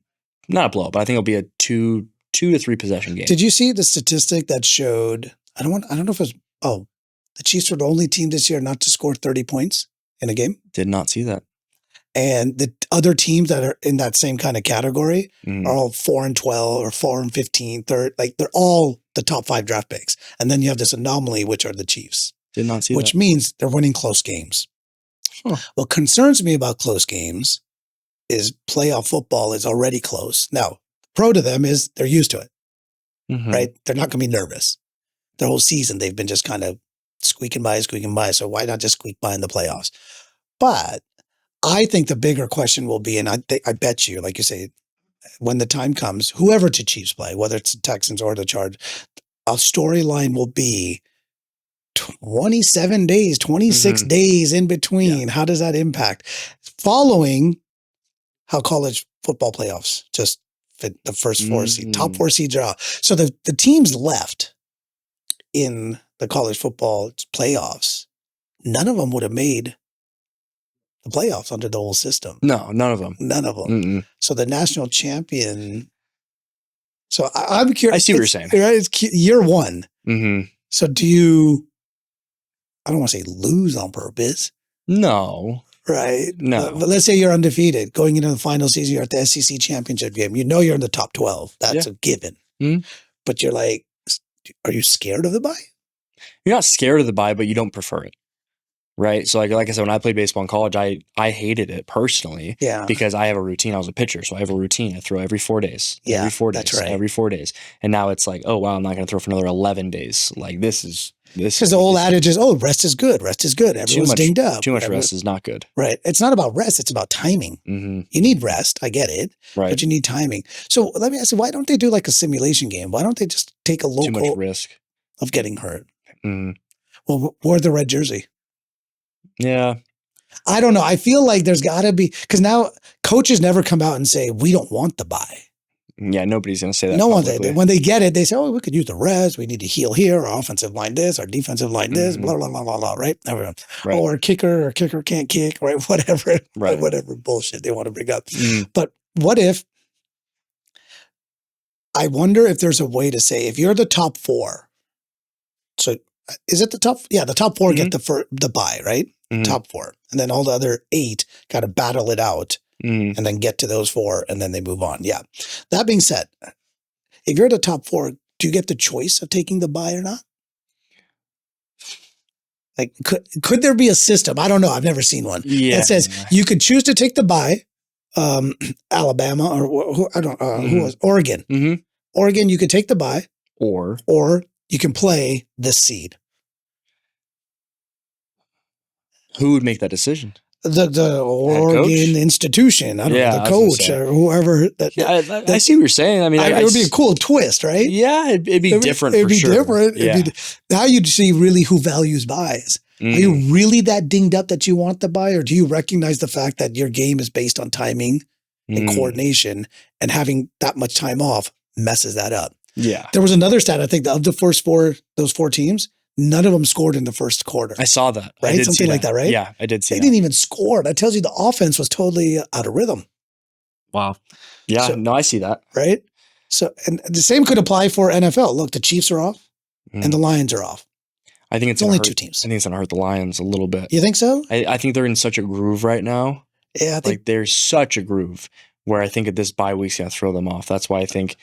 S1: Not a blowout, but I think it'll be a 2 to 3 possession game.
S2: Did you see the statistic that showed? I don't know if it was. The Chiefs were the only team this year not to score 30 points in a game.
S1: Did not see that.
S2: And the other teams that are in that same kind of category are all 4-12 or 4-15, third. Like they're all the top 5 draft picks. And then you have this anomaly, which are the Chiefs.
S1: Did not see
S2: which
S1: that.
S2: Means they're winning close games. Huh. What concerns me about close games is playoff football is already close. Now, pro to them is they're used to it, right? They're not going to be nervous. Their whole season, they've been just kind of squeaking by. So why not just squeak by in the playoffs? But I think the bigger question will be, and I bet you, like you say, when the time comes, whoever to Chiefs play, whether it's the Texans or the Chargers, a storyline will be 27 days, 26 days in between. Yeah. How does that impact? Following how college football playoffs just fit the first 4 seeds, top 4 seeds are out. So the teams left in the college football playoffs, none of them would have made the playoffs under the old system.
S1: No, none of them.
S2: None of them. Mm-mm. So the national champion. So I'm curious.
S1: I see what you're saying.
S2: Right? It's year 1.
S1: Mm-hmm.
S2: So do you, I don't want to say lose on purpose.
S1: No.
S2: Right?
S1: No.
S2: But let's say you're undefeated. Going into the final season, you're at the SEC championship game. You know you're in the top 12. That's a given.
S1: Mm-hmm.
S2: But you're like, are you scared of the bye?
S1: You're not scared of the bye, but you don't prefer it. Right? So like I said, when I played baseball in college, I hated it personally.
S2: Yeah.
S1: Because I have a routine. I was a pitcher, so I have a routine. I throw every 4 days.
S2: Yeah,
S1: every 4 days.
S2: That's right.
S1: Every 4 days. And now it's like, oh wow, I'm not going to throw for another 11 days. Like this is
S2: because the old adage is, rest is good. Rest is good. Everyone's dinged up.
S1: Too much rest is not good.
S2: Right. It's not about rest. It's about timing.
S1: Mm-hmm.
S2: You need rest. I get it.
S1: Right.
S2: But you need timing. So let me ask you, why don't they do like a simulation game? Why don't they just take a local
S1: too much risk
S2: of getting hurt?
S1: Mm-hmm.
S2: Well, wear the red jersey.
S1: Yeah.
S2: I don't know. I feel like there's got to be, because now coaches never come out and say, we don't want the bye.
S1: Yeah, nobody's going to say that.
S2: No one. When they get it, they say, we could use the rest. We need to heal here. Our offensive line this, our defensive line this, blah, blah, blah, blah, blah, right? Everyone.
S1: Right.
S2: Or kicker can't kick, right? Whatever,
S1: right.
S2: Whatever bullshit they want to bring up. But what if, I wonder if there's a way to say, if you're the top 4, so is it the top? Yeah, the top 4 get the bye, right? Top 4. And then all the other 8 got to battle it out and then get to those 4 and then they move on. Yeah. That being said, if you're the top 4, do you get the choice of taking the bye or not? Like, could there be a system? I don't know. I've never seen one.
S1: Yeah.
S2: That says you could choose to take the bye. Alabama or who was Oregon.
S1: Mm-hmm.
S2: Oregon, you could take the bye,
S1: or
S2: you can play the seed.
S1: Who would make that decision?
S2: The Oregon institution. I don't know, the coach or whoever.
S1: I see what you're saying. I mean,
S2: it would be a cool twist, right?
S1: Yeah, it'd be different. It'd be
S2: different.
S1: Yeah.
S2: Now you'd see really who values buys. Are you really that dinged up that you want the buy, or do you recognize the fact that your game is based on timing and coordination, and having that much time off messes that up?
S1: Yeah.
S2: There was another stat. I think of the first those four teams, none of them scored in the first quarter.
S1: I saw that.
S2: Right? Something like that, right?
S1: Yeah, I did see
S2: They didn't even score. That tells you the offense was totally out of rhythm.
S1: Wow. Yeah, no, I see that.
S2: Right? So, and the same could apply for NFL. Look, the Chiefs are off and the Lions are off.
S1: I think it's
S2: only two teams.
S1: I think it's going to hurt the Lions a little bit.
S2: You think so?
S1: I think they're in such a groove right now.
S2: Yeah, I think
S1: like there's such a groove where I think at this bye week's going to throw them off. That's why I think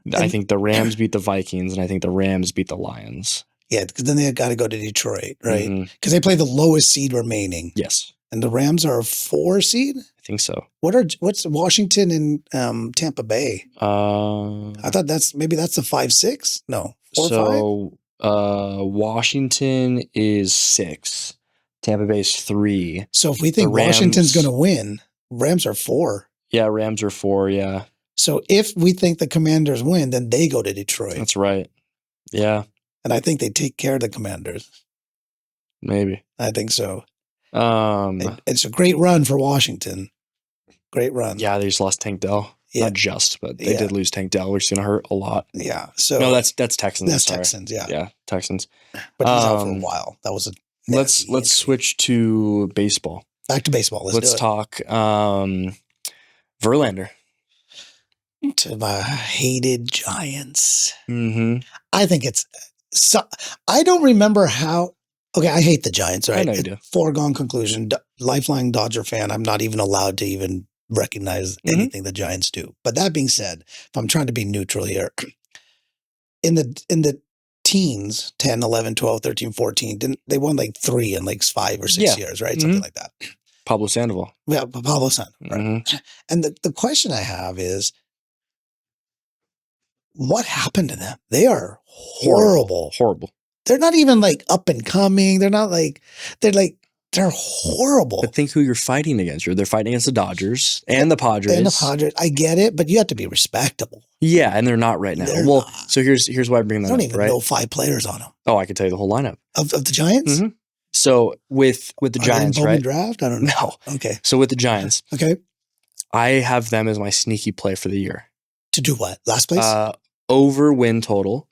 S1: the Rams beat the Vikings, and I think the Rams beat the Lions.
S2: Yeah, because then they got to go to Detroit, right? Because they play the lowest seed remaining.
S1: Yes.
S2: And the Rams are a 4 seed?
S1: I think so.
S2: What's Washington and Tampa Bay? I thought that's the 5-6? No, 4 5?
S1: Washington is 6. Tampa Bay is 3.
S2: So if we think Washington's going to win, Rams are 4.
S1: Yeah, Rams are 4, yeah.
S2: So if we think the Commanders win, then they go to Detroit.
S1: That's right. Yeah.
S2: And I think they take care of the Commanders.
S1: Maybe.
S2: I think so. It's a great run for Washington. Great run.
S1: Yeah, they just lost Tank Dell. Yeah. Not just, but they did lose Tank Dell, which is going to hurt a lot.
S2: Yeah. So
S1: no, that's Texans.
S2: That's Texans. Yeah.
S1: Yeah, Texans.
S2: But he's out for a while. That was a
S1: let's switch to baseball.
S2: Back to baseball. Let's
S1: talk Verlander.
S2: To my hated Giants.
S1: Mm-hmm.
S2: I think it's I don't remember how. Okay, I hate the Giants, right?
S1: I know you do.
S2: Foregone conclusion. Lifelong Dodger fan. I'm not even allowed to even recognize anything the Giants do. But that being said, if I'm trying to be neutral here, in the teens, 10, 11, 12, 13, 14, they won like 3 in like 5 or 6 years, right? Something like that.
S1: Pablo Sandoval.
S2: Yeah, Pablo Sandoval. Right? And the question I have is, what happened to them? They are horrible.
S1: Horrible.
S2: They're not even like up and coming. They're horrible.
S1: But think who you're fighting against. They're fighting against the Dodgers and the Padres.
S2: I get it, but you have to be respectable.
S1: Yeah, and they're not right now. So here's why I bring that up.
S2: I don't even know 5 players on them.
S1: Oh, I can tell you the whole lineup.
S2: Of the Giants?
S1: Mm-hmm. So with the Giants, right?
S2: Draft? I don't know.
S1: No.
S2: Okay.
S1: So with the Giants,
S2: okay,
S1: I have them as my sneaky play for the year.
S2: To do what? Last place?
S1: Over win total.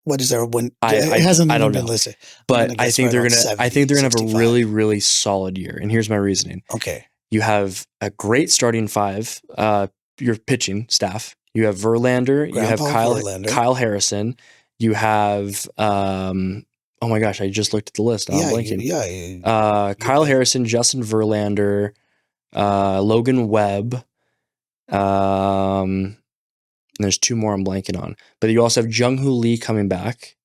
S2: What is their win? It hasn't even been listed.
S1: But I think they're gonna have a really, really solid year. And here's my reasoning.
S2: Okay.
S1: You have a great starting 5, your pitching staff. You have Verlander, you have Kyle Harrison, you have oh my gosh, I just looked at the list. I'm blanking. Kyle Harrison, Justin Verlander, Logan Webb, and there's 2 more I'm blanking on. But you also have Jung-Hoo Lee coming back,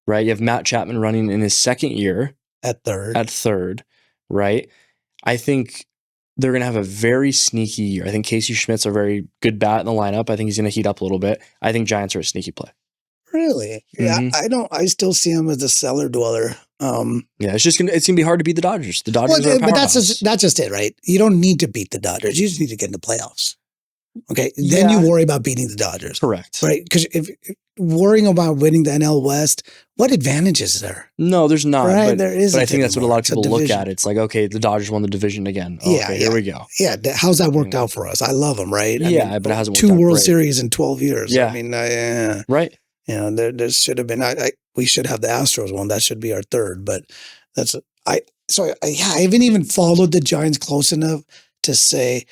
S1: right? You have Matt Chapman running in his 2nd year.
S2: At third,
S1: right? I think they're going to have a very sneaky year. I think Casey Schmidt's a very good bat in the lineup. I think he's going to heat up a little bit. I think Giants are a sneaky play.
S2: Really? Yeah, I still see him as a cellar dweller.
S1: Yeah, it's going to be hard to beat the Dodgers. The Dodgers are a powerhouse.
S2: That's just it, right? You don't need to beat the Dodgers. You just need to get in the playoffs. Okay, then you worry about beating the Dodgers.
S1: Correct.
S2: Right? Because if worrying about winning the NL West, what advantage is there?
S1: No, there's not.
S2: Right? There isn't.
S1: But I think that's what a lot of people look at. It's like, okay, the Dodgers won the division again. Okay, here we go.
S2: Yeah, how's that worked out for us? I love them, right?
S1: But it hasn't worked
S2: 2
S1: out
S2: World
S1: great.
S2: Series in 12 years.
S1: Yeah.
S2: I mean,
S1: right.
S2: You know, there should have been. We should have the Astros one. That should be our 3rd. But I haven't even followed the Giants close enough to say.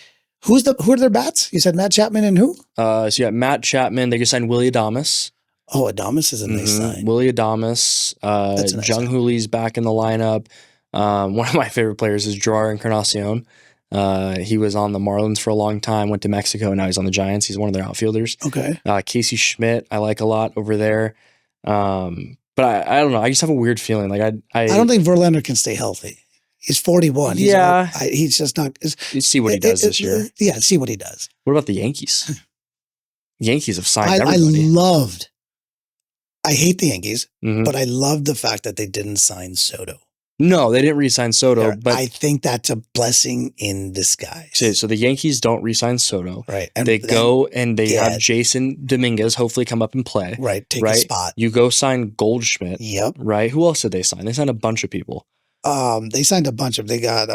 S2: Who are their bats? You said Matt Chapman and who?
S1: So you got Matt Chapman. They just signed Willie Adames.
S2: Oh, Adames is a nice sign.
S1: Willie Adames. Jung-Hoo Lee's back in the lineup. One of my favorite players is Joao Encarnacion. He was on the Marlins for a long time, went to Mexico, and now he's on the Giants. He's one of their outfielders.
S2: Okay.
S1: Casey Schmidt, I like a lot over there. But I don't know. I just have a weird feeling. Like I
S2: don't think Verlander can stay healthy. He's 41. He's just not.
S1: You see what he does this year.
S2: Yeah, see what he does.
S1: What about the Yankees? Yankees have signed everybody.
S2: I hate the Yankees, but I love the fact that they didn't sign Soto.
S1: No, they didn't re-sign Soto, but
S2: I think that's a blessing in disguise.
S1: So the Yankees don't re-sign Soto.
S2: Right.
S1: And they go and they have Jason Dominguez hopefully come up and play.
S2: Right. Take a spot.
S1: You go sign Goldschmidt.
S2: Yep.
S1: Right. Who else did they sign? They signed a bunch of people.
S2: They signed a bunch of. They got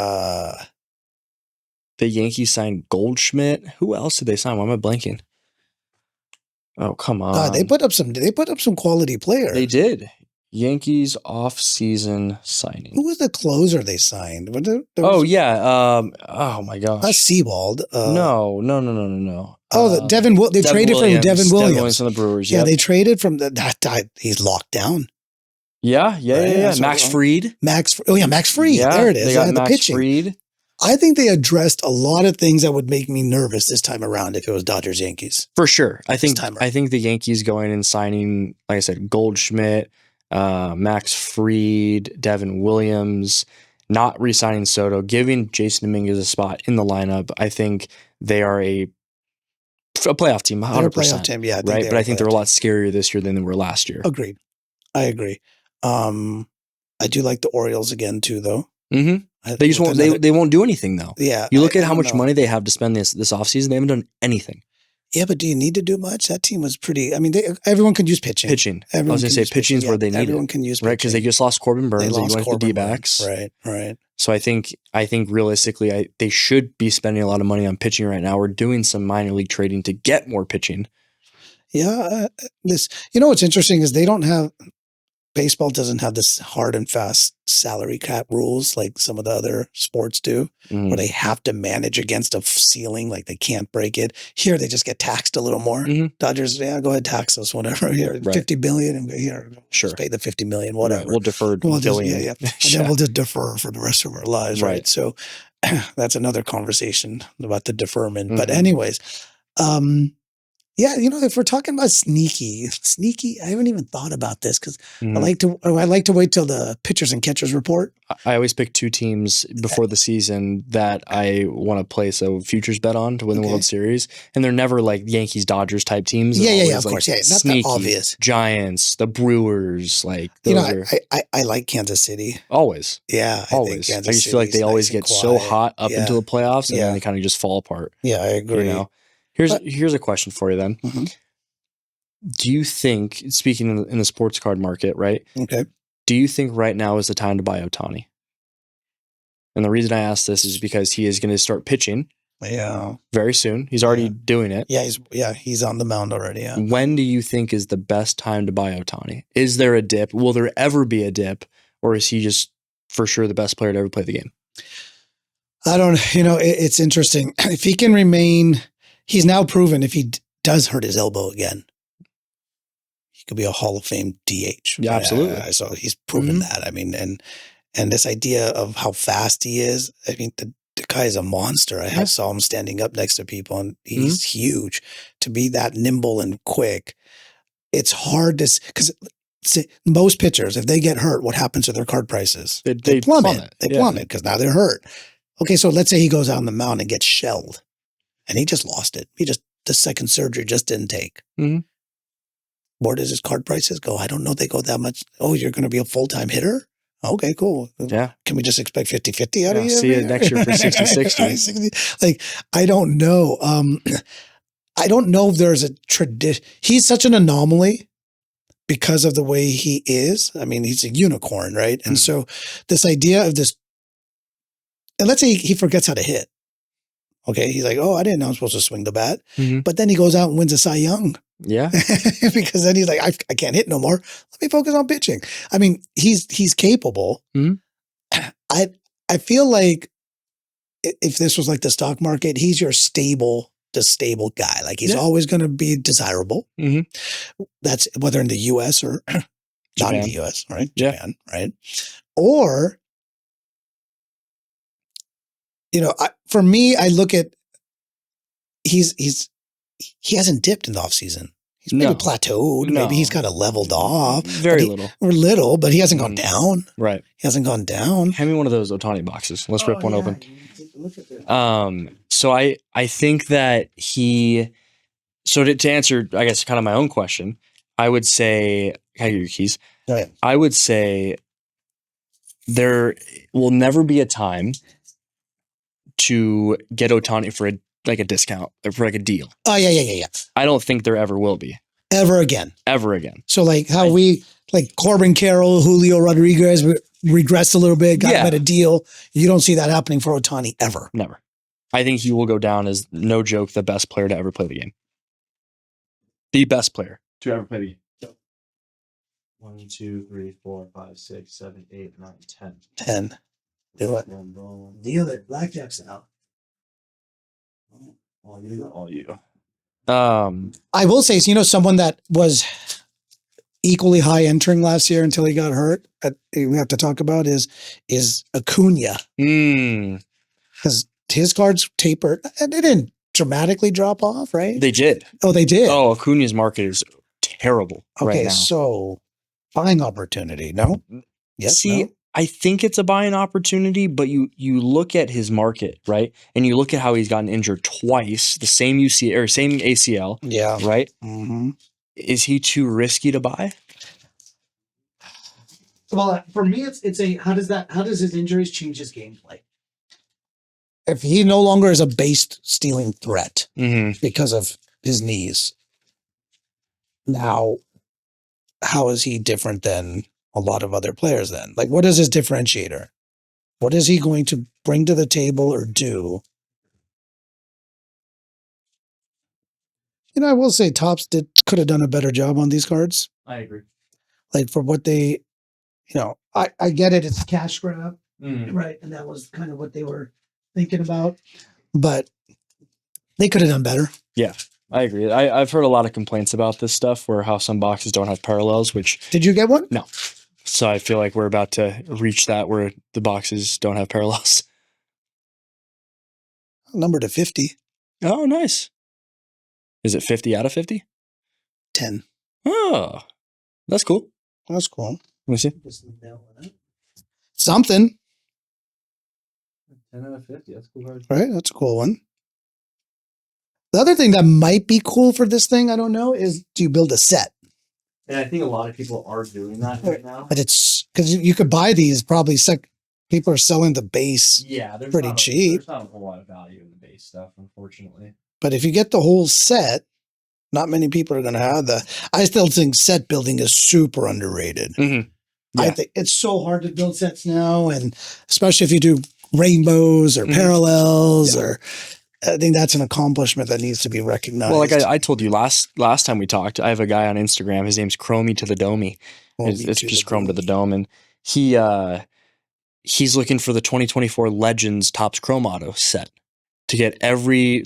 S1: the Yankees signed Goldschmidt. Who else did they sign? Why am I blanking? Oh, come on.
S2: They put up some quality players.
S1: They did. Yankees off-season signing.
S2: Who was the closer they signed?
S1: Oh my gosh.
S2: Not Seawald.
S1: No.
S2: Devin. They traded from Devin Williams.
S1: Devin Williams from the Brewers.
S2: Yeah, they traded from that. He's locked down.
S1: Yeah. So, Max Fried.
S2: Max Fried. Yeah, there it is.
S1: They got
S2: the
S1: Max
S2: pitching.
S1: Fried.
S2: I think they addressed a lot of things that would make me nervous this time around if it was Dodgers Yankees.
S1: For sure. I think the Yankees going and signing, like I said, Goldschmidt, Max Fried, Devin Williams, not re-signing Soto, giving Jason Dominguez a spot in the lineup. I think they are a playoff team, 100%. They're a playoff team, yeah. Right? But I think they're a lot scarier this year than they were last year.
S2: Agreed. I agree. I do like the Orioles again too, though.
S1: Mm-hmm. They just won't. They won't do anything though.
S2: Yeah.
S1: You look at how much money they have to spend this offseason. They haven't done anything.
S2: Yeah, but do you need to do much? That team was pretty. I mean, everyone can use pitching.
S1: I was going to say pitching is where they need
S2: everyone can use pitching.
S1: Right, because they just lost Corbin Burns. They went to the D-backs.
S2: Right.
S1: So I think realistically, they should be spending a lot of money on pitching right now. We're doing some minor league trading to get more pitching.
S2: Yeah, what's interesting is baseball doesn't have this hard and fast salary cap rules like some of the other sports do, where they have to manage against a ceiling, like they can't break it. Here, they just get taxed a little more. Dodgers, go ahead, tax us, whatever. Here, $50 billion, and here,
S1: sure,
S2: just pay the $50 million, whatever.
S1: Right. We'll defer billion.
S2: And then we'll just defer for the rest of our lives, right? So that's another conversation about the deferment. But anyways, if we're talking about sneaky, I haven't even thought about this because I like to wait till the pitchers and catchers report.
S1: I always pick two teams before the season that I want to place a futures bet on to win the World Series, and they're never like Yankees, Dodgers type teams.
S2: Of course, not
S1: sneaky,
S2: that obvious.
S1: Giants, the Brewers, like
S2: I like Kansas City
S1: always.
S2: Yeah,
S1: always. I just feel like they always get so hot up into the playoffs, and then they kind of just fall apart.
S2: Yeah, I agree.
S1: Here's a question for you then. Do you think, speaking in the sports card market, right?
S2: Okay.
S1: Do you think right now is the time to buy Ohtani? And the reason I ask this is because he is going to start pitching.
S2: Yeah.
S1: Very soon. He's already doing it.
S2: Yeah, he's on the mound already. Yeah.
S1: When do you think is the best time to buy Ohtani? Is there a dip? Will there ever be a dip? Or is he just for sure the best player to ever play the game?
S2: I don't, it's interesting. If he can remain... He's now proven if he does hurt his elbow again, he could be a Hall of Fame DH.
S1: Yeah, absolutely.
S2: So he's proven that. I mean, and this idea of how fast he is, I mean, the guy is a monster. I saw him standing up next to people, and he's huge. To be that nimble and quick, it's hard to because most pitchers, if they get hurt, what happens to their card prices? They plummet. They plummet because now they're hurt. Okay, so let's say he goes out on the mound and gets shelled. And he just lost it. The second surgery just didn't take. Where does his card prices go? I don't know. They go that much. Oh, you're going to be a full-time hitter? Okay, cool.
S1: Yeah.
S2: Can we just expect 50-50 out of you?
S1: See you next year for 60-60.
S2: Like, I don't know. I don't know if there's a tradition. He's such an anomaly because of the way he is. I mean, he's a unicorn, right? And so this idea of this, and let's say he forgets how to hit. Okay, he's like, oh, I didn't know I'm supposed to swing the bat. But then he goes out and wins a Cy Young.
S1: Yeah.
S2: Because then he's like, I can't hit no more. Let me focus on pitching. I mean, he's capable. I feel like if this was like the stock market, he's your stable guy. Like he's always going to be desirable. That's whether in the U.S. or not in the U.S., right? Japan, right? Or... for me, I look at he hasn't dipped in the offseason. He's maybe plateaued.
S1: No.
S2: Maybe he's kind of leveled off.
S1: Very little.
S2: Or little, but he hasn't gone down.
S1: Right.
S2: He hasn't gone down.
S1: Hand me one of those Ohtani boxes. Let's rip one open.
S2: Look at that.
S1: So I think that so to answer, I guess, kind of my own question, I would say, can I get your keys?
S2: Oh, yeah.
S1: I would say there will never be a time to get Ohtani for a discount or for like a deal.
S2: Oh, yeah.
S1: I don't think there ever will be.
S2: Ever again.
S1: So
S2: like how Corbin Carroll, Julio Rodriguez regressed a little bit, got him at a deal. You don't see that happening for Ohtani ever.
S1: Never. I think he will go down as, no joke, the best player to ever play the game. The best player to ever play the game. 1, 2, 3, 4, 5, 6, 7, 8, 9, 10.
S2: 10. Do it. Deal it. Blackjack's out.
S1: All you.
S2: I will say, someone that was equally high entering last year until he got hurt, we have to talk about is Acuña. Because his cards tapered. And they didn't dramatically drop off, right?
S1: They did.
S2: Oh, they did?
S1: Oh, Acuña's market is terrible right now.
S2: Okay, so buying opportunity, no?
S1: Yes. See, no? I think it's a buying opportunity, but you look at his market, right? And you look at how he's gotten injured twice, the same same ACL.
S2: Yeah.
S1: Right?
S2: Mm-hmm.
S1: Is he too risky to buy?
S2: Well, for me, it's how does his injuries change his gameplay? If he no longer is a base stealing threat because of his knees, now how is he different than a lot of other players then? Like, what is his differentiator? What is he going to bring to the table or do? I will say Topps could have done a better job on these cards.
S1: I agree.
S2: Like for what they, I get it. It's a cash grab, right? And that was kind of what they were thinking about, but they could have done better.
S1: Yeah, I agree. I've heard a lot of complaints about this stuff where how some boxes don't have parallels, which...
S2: Did you get one?
S1: No. So I feel like we're about to reach that where the boxes don't have parallels.
S2: Number to 50.
S1: Oh, nice. Is it 50 out of 50?
S2: 10.
S1: Oh, that's cool.
S2: That's cool.
S1: Let me see.
S2: Something.
S1: 10 out of 50. That's cool.
S2: Right? That's a cool one. The other thing that might be cool for this thing, I don't know, is do you build a set?
S1: And I think a lot of people are doing that right now.
S2: But it's because you could buy these probably. People are selling the base pretty cheap.
S1: There's not a whole lot of value in the base stuff, unfortunately.
S2: But if you get the whole set, not many people are going to have that. I still think set building is super underrated.
S1: Mm-hmm. Yeah.
S2: I think it's so hard to build sets now, and especially if you do rainbows or parallels or... I think that's an accomplishment that needs to be recognized.
S1: Well, like I told you last time we talked, I have a guy on Instagram. His name's Chromie to the Domey. It's just Chrome to the Dome, and he's looking for the 2024 Legends Topps Chrome Auto set to get every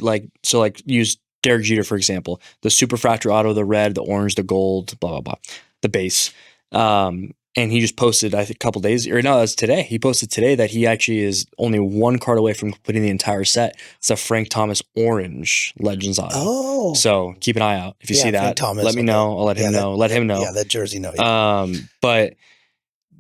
S1: use Derek Jeter for example, the Superfractor Auto, the red, the orange, the gold, blah blah blah, the base. And he just posted, I think, a couple days, or no, that's today. He posted today that he actually is only one card away from completing the entire set. It's a Frank Thomas Orange Legends Auto.
S2: Oh.
S1: So keep an eye out. If you see that, let me know. I'll let him know. Let him know.
S2: Yeah, that jersey know.
S1: But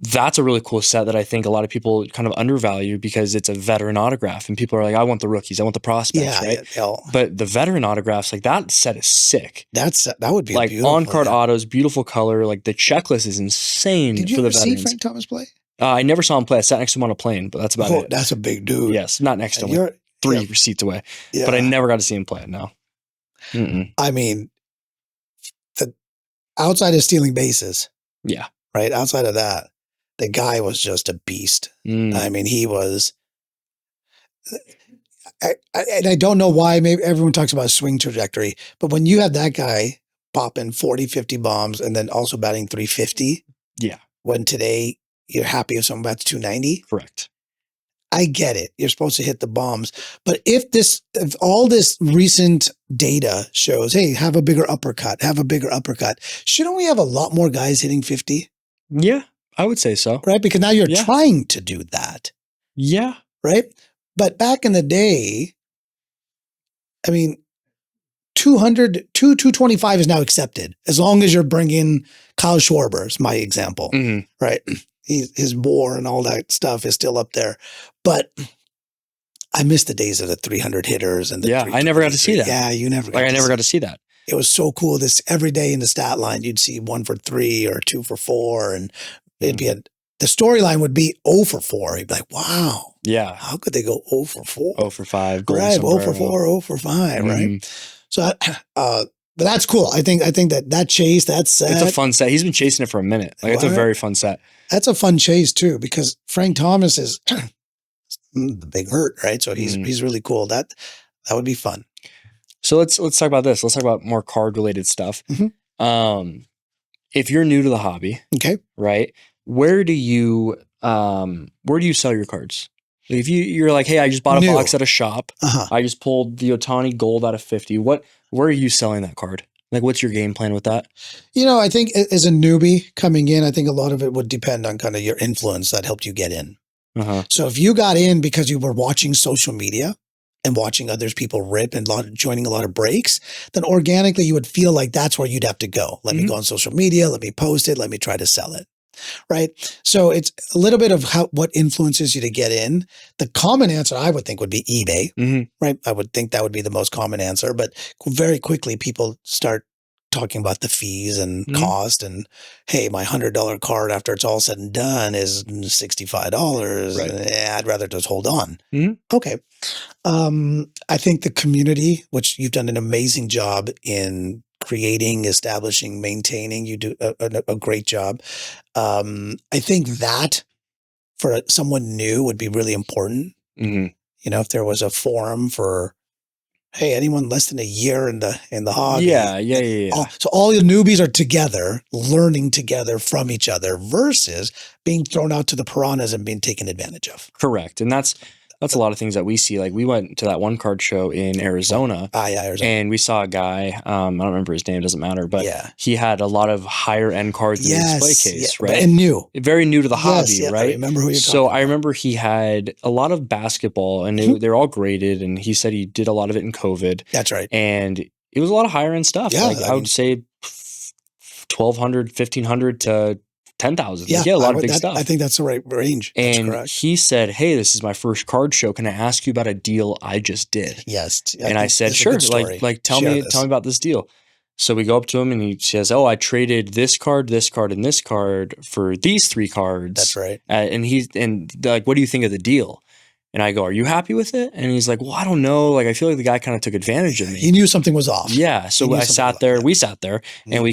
S1: that's a really cool set that I think a lot of people kind of undervalue because it's a veteran autograph. And people are like, I want the rookies. I want the prospects, right? Yeah. But the veteran autographs, like that set is sick.
S2: That would be
S1: like on-card autos, beautiful color. Like the checklist is insane for the veterans. Did you ever see
S2: Frank Thomas play?
S1: I never saw him play. I sat next to him on a plane, but that's about it.
S2: That's a big dude.
S1: Yes, not next to him. Like 3 seats away. Yeah. But I never got to see him play. No.
S2: I mean, outside of stealing bases.
S1: Yeah.
S2: Right? Outside of that. The guy was just a beast. I mean, he was. I don't know why. Maybe everyone talks about swing trajectory, but when you have that guy popping 40, 50 bombs and then also batting 350,
S1: yeah.
S2: When today you're happy if someone bats 290,
S1: correct.
S2: I get it. You're supposed to hit the bombs, but if all this recent data shows, hey, have a bigger uppercut, shouldn't we have a lot more guys hitting 50?
S1: Yeah. I would say so.
S2: Right? Because now you're trying to do that.
S1: Yeah.
S2: Right? But back in the day, I mean, 225 is now accepted as long as you're bringing Kyle Schwarber's my example, right? His WAR and all that stuff is still up there, but I miss the days of the 300 hitters and the
S1: I never got to see that.
S2: Yeah, you never.
S1: I never got to see that.
S2: It was so cool. This every day in the stat line, you'd see 1 for 3 or 2 for 4, and it'd be the storyline would be 0 for 4. You'd be like, wow, how could they go 0 for 4,
S1: 0 for 5,
S2: right? 0 for 4, 0 for 5, right? So, but that's cool. I think that chase, that set,
S1: it's a fun set. He's been chasing it for a minute. Like it's a very fun set.
S2: That's a fun chase too, because Frank Thomas is the big hurt, right? So he's really cool. That would be fun.
S1: So let's talk about this. Let's talk about more card related stuff. If you're new to the hobby,
S2: okay,
S1: right? Where do you sell your cards? If you're like, hey, I just bought a box at a shop. I just pulled the Ohtani Gold out of 50. Where are you selling that card? Like, what's your game plan with that?
S2: I think as a newbie coming in, I think a lot of it would depend on kind of your influence that helped you get in. So if you got in because you were watching social media and watching others people rip and joining a lot of breaks, then organically you would feel like that's where you'd have to go. Let me go on social media. Let me post it. Let me try to sell it. Right. So it's a little bit of what influences you to get in. The common answer I would think would be eBay. Right. I would think that would be the most common answer, but very quickly people start talking about the fees and cost and, hey, my $100 card after it's all said and done is $65. Right. I'd rather just hold on. Okay. I think the community, which you've done an amazing job in creating, establishing, maintaining, you do a great job. I think that for someone new would be really important. If there was a forum for, hey, anyone less than a year in the hobby.
S1: Yeah.
S2: So all your newbies are together, learning together from each other versus being thrown out to the piranhas and being taken advantage of.
S1: Correct. And that's a lot of things that we see. Like we went to that one card show in Arizona.
S2: Arizona.
S1: And we saw a guy, I don't remember his name, doesn't matter, but he had a lot of higher end cards in the display case, right?
S2: And very
S1: new to the hobby, right?
S2: I remember who you're talking
S1: So
S2: about.
S1: I remember he had a lot of basketball and they're all graded. And he said he did a lot of it in COVID.
S2: That's right.
S1: And it was a lot of higher end stuff.
S2: Yeah,
S1: I would say 1,200, 1,500 to 10,000.
S2: Yeah,
S1: a lot of big stuff.
S2: I think that's the right range. That's
S1: and
S2: correct.
S1: he said, hey, this is my first card show. Can I ask you about a deal I just did?
S2: Yes.
S1: And I said, sure. Like tell me about this deal. So we go up to him and he says, oh, I traded this card, and this card for these 3 cards.
S2: That's right.
S1: And like, what do you think of the deal? And I go, are you happy with it? And he's like, well, I don't know. Like, I feel like the guy kind of took advantage of me.
S2: He knew something was off.
S1: Yeah. So we sat there and we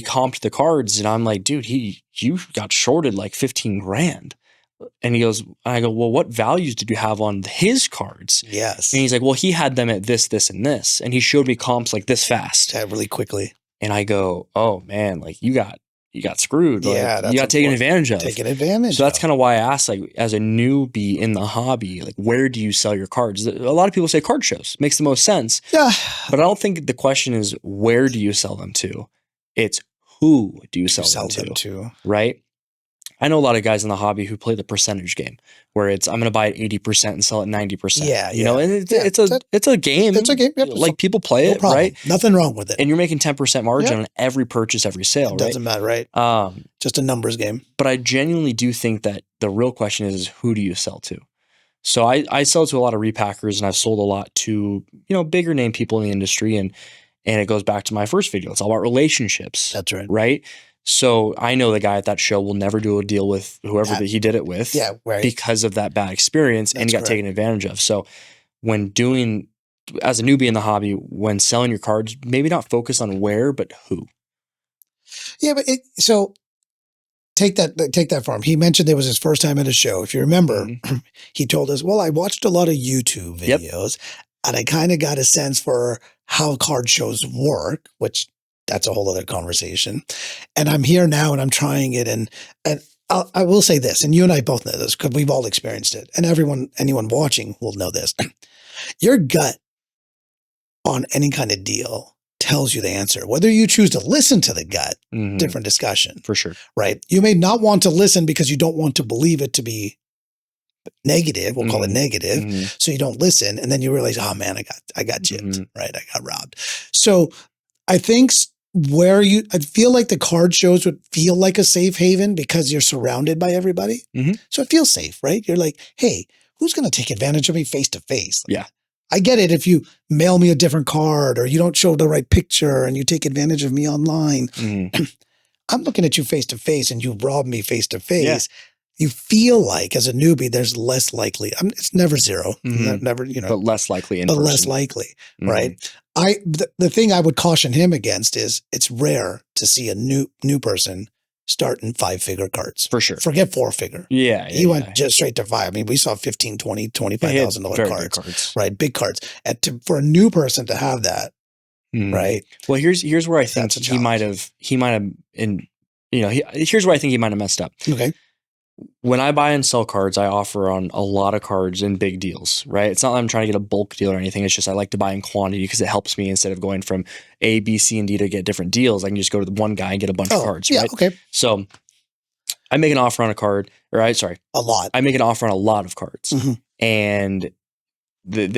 S1: comped the cards and I'm like, dude, you got shorted like 15 grand. And he goes, I go, well, what values did you have on his cards?
S2: Yes.
S1: And he's like, well, he had them at this, this, and this. And he showed me comps like this fast.
S2: Yeah, really quickly.
S1: And I go, oh man, like you got screwed.
S2: Yeah,
S1: like, you got taken advantage of. So that's kind of why I asked, like, as a newbie in the hobby, like, where do you sell your cards? A lot of people say card shows. Makes the most sense.
S2: Yeah.
S1: But I don't think the question is where do you sell them to? It's who do you sell them to? Right? I know a lot of guys in the hobby who play the percentage game where it's, I'm going to buy it 80% and sell it 90%.
S2: Yeah.
S1: You know, and it's a game.
S2: It's a game. Yep.
S1: Like people play it, right?
S2: Nothing wrong with it.
S1: And you're making 10% margin on every purchase, every sale, right?
S2: Doesn't matter, right? Just a numbers game.
S1: But I genuinely do think that the real question is who do you sell to? So I sell to a lot of repackers and I've sold a lot to, bigger name people in the industry. And it goes back to my first video. It's all about relationships.
S2: That's right.
S1: Right? So I know the guy at that show will never do a deal with whoever that he did it with because of that bad experience and he got taken advantage of. So when as a newbie in the hobby, when selling your cards, maybe not focus on where, but who.
S2: Yeah, but so take that from him. He mentioned it was his first time at a show. If you remember, he told us, well, I watched a lot of YouTube videos and I kind of got a sense for how card shows work, which that's a whole other conversation. And I'm here now and I'm trying it. And I will say this, and you and I both know this because we've all experienced it. And anyone watching will know this. Your gut on any kind of deal tells you the answer. Whether you choose to listen to the gut, different discussion.
S1: For sure.
S2: Right? You may not want to listen because you don't want to believe it to be negative. We'll call it negative. So you don't listen. And then you realize, oh man, I got gypped, right? I got robbed. So I think I feel like the card shows would feel like a safe haven because you're surrounded by everybody. So it feels safe, right? You're like, hey, who's going to take advantage of me face to face?
S1: Yeah.
S2: I get it if you mail me a different card or you don't show the right picture and you take advantage of me online. I'm looking at you face to face and you rob me face to face. You feel like as a newbie, there's less likely. It's never zero, never,
S1: but less likely
S2: but less likely, right? The thing I would caution him against is it's rare to see a new person start in 5-figure cards.
S1: For sure.
S2: Forget 4-figure.
S1: Yeah.
S2: He went just straight to 5. I mean, we saw $15,000, $20,000, $25,000 cards, right? Big cards. And for a new person to have that, right?
S1: Well, here's where I think he might have, here's where I think he might have messed up.
S2: Okay.
S1: When I buy and sell cards, I offer on a lot of cards in big deals, right? It's not that I'm trying to get a bulk deal or anything. It's just I like to buy in quantity because it helps me instead of going from A, B, C, and D to get different deals. I can just go to the one guy and get a bunch of cards, right?
S2: Okay.
S1: So I make an offer on a card,
S2: a lot.
S1: I make an offer on a lot of cards. And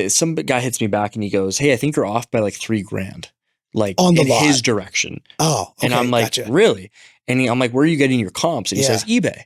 S1: some guy hits me back and he goes, hey, I think you're off by like $3,000, like
S2: on the
S1: in
S2: lot.
S1: His direction.
S2: Oh, okay,
S1: and I'm like,
S2: gotcha.
S1: Really? And I'm like, where are you getting your comps? And he says, eBay.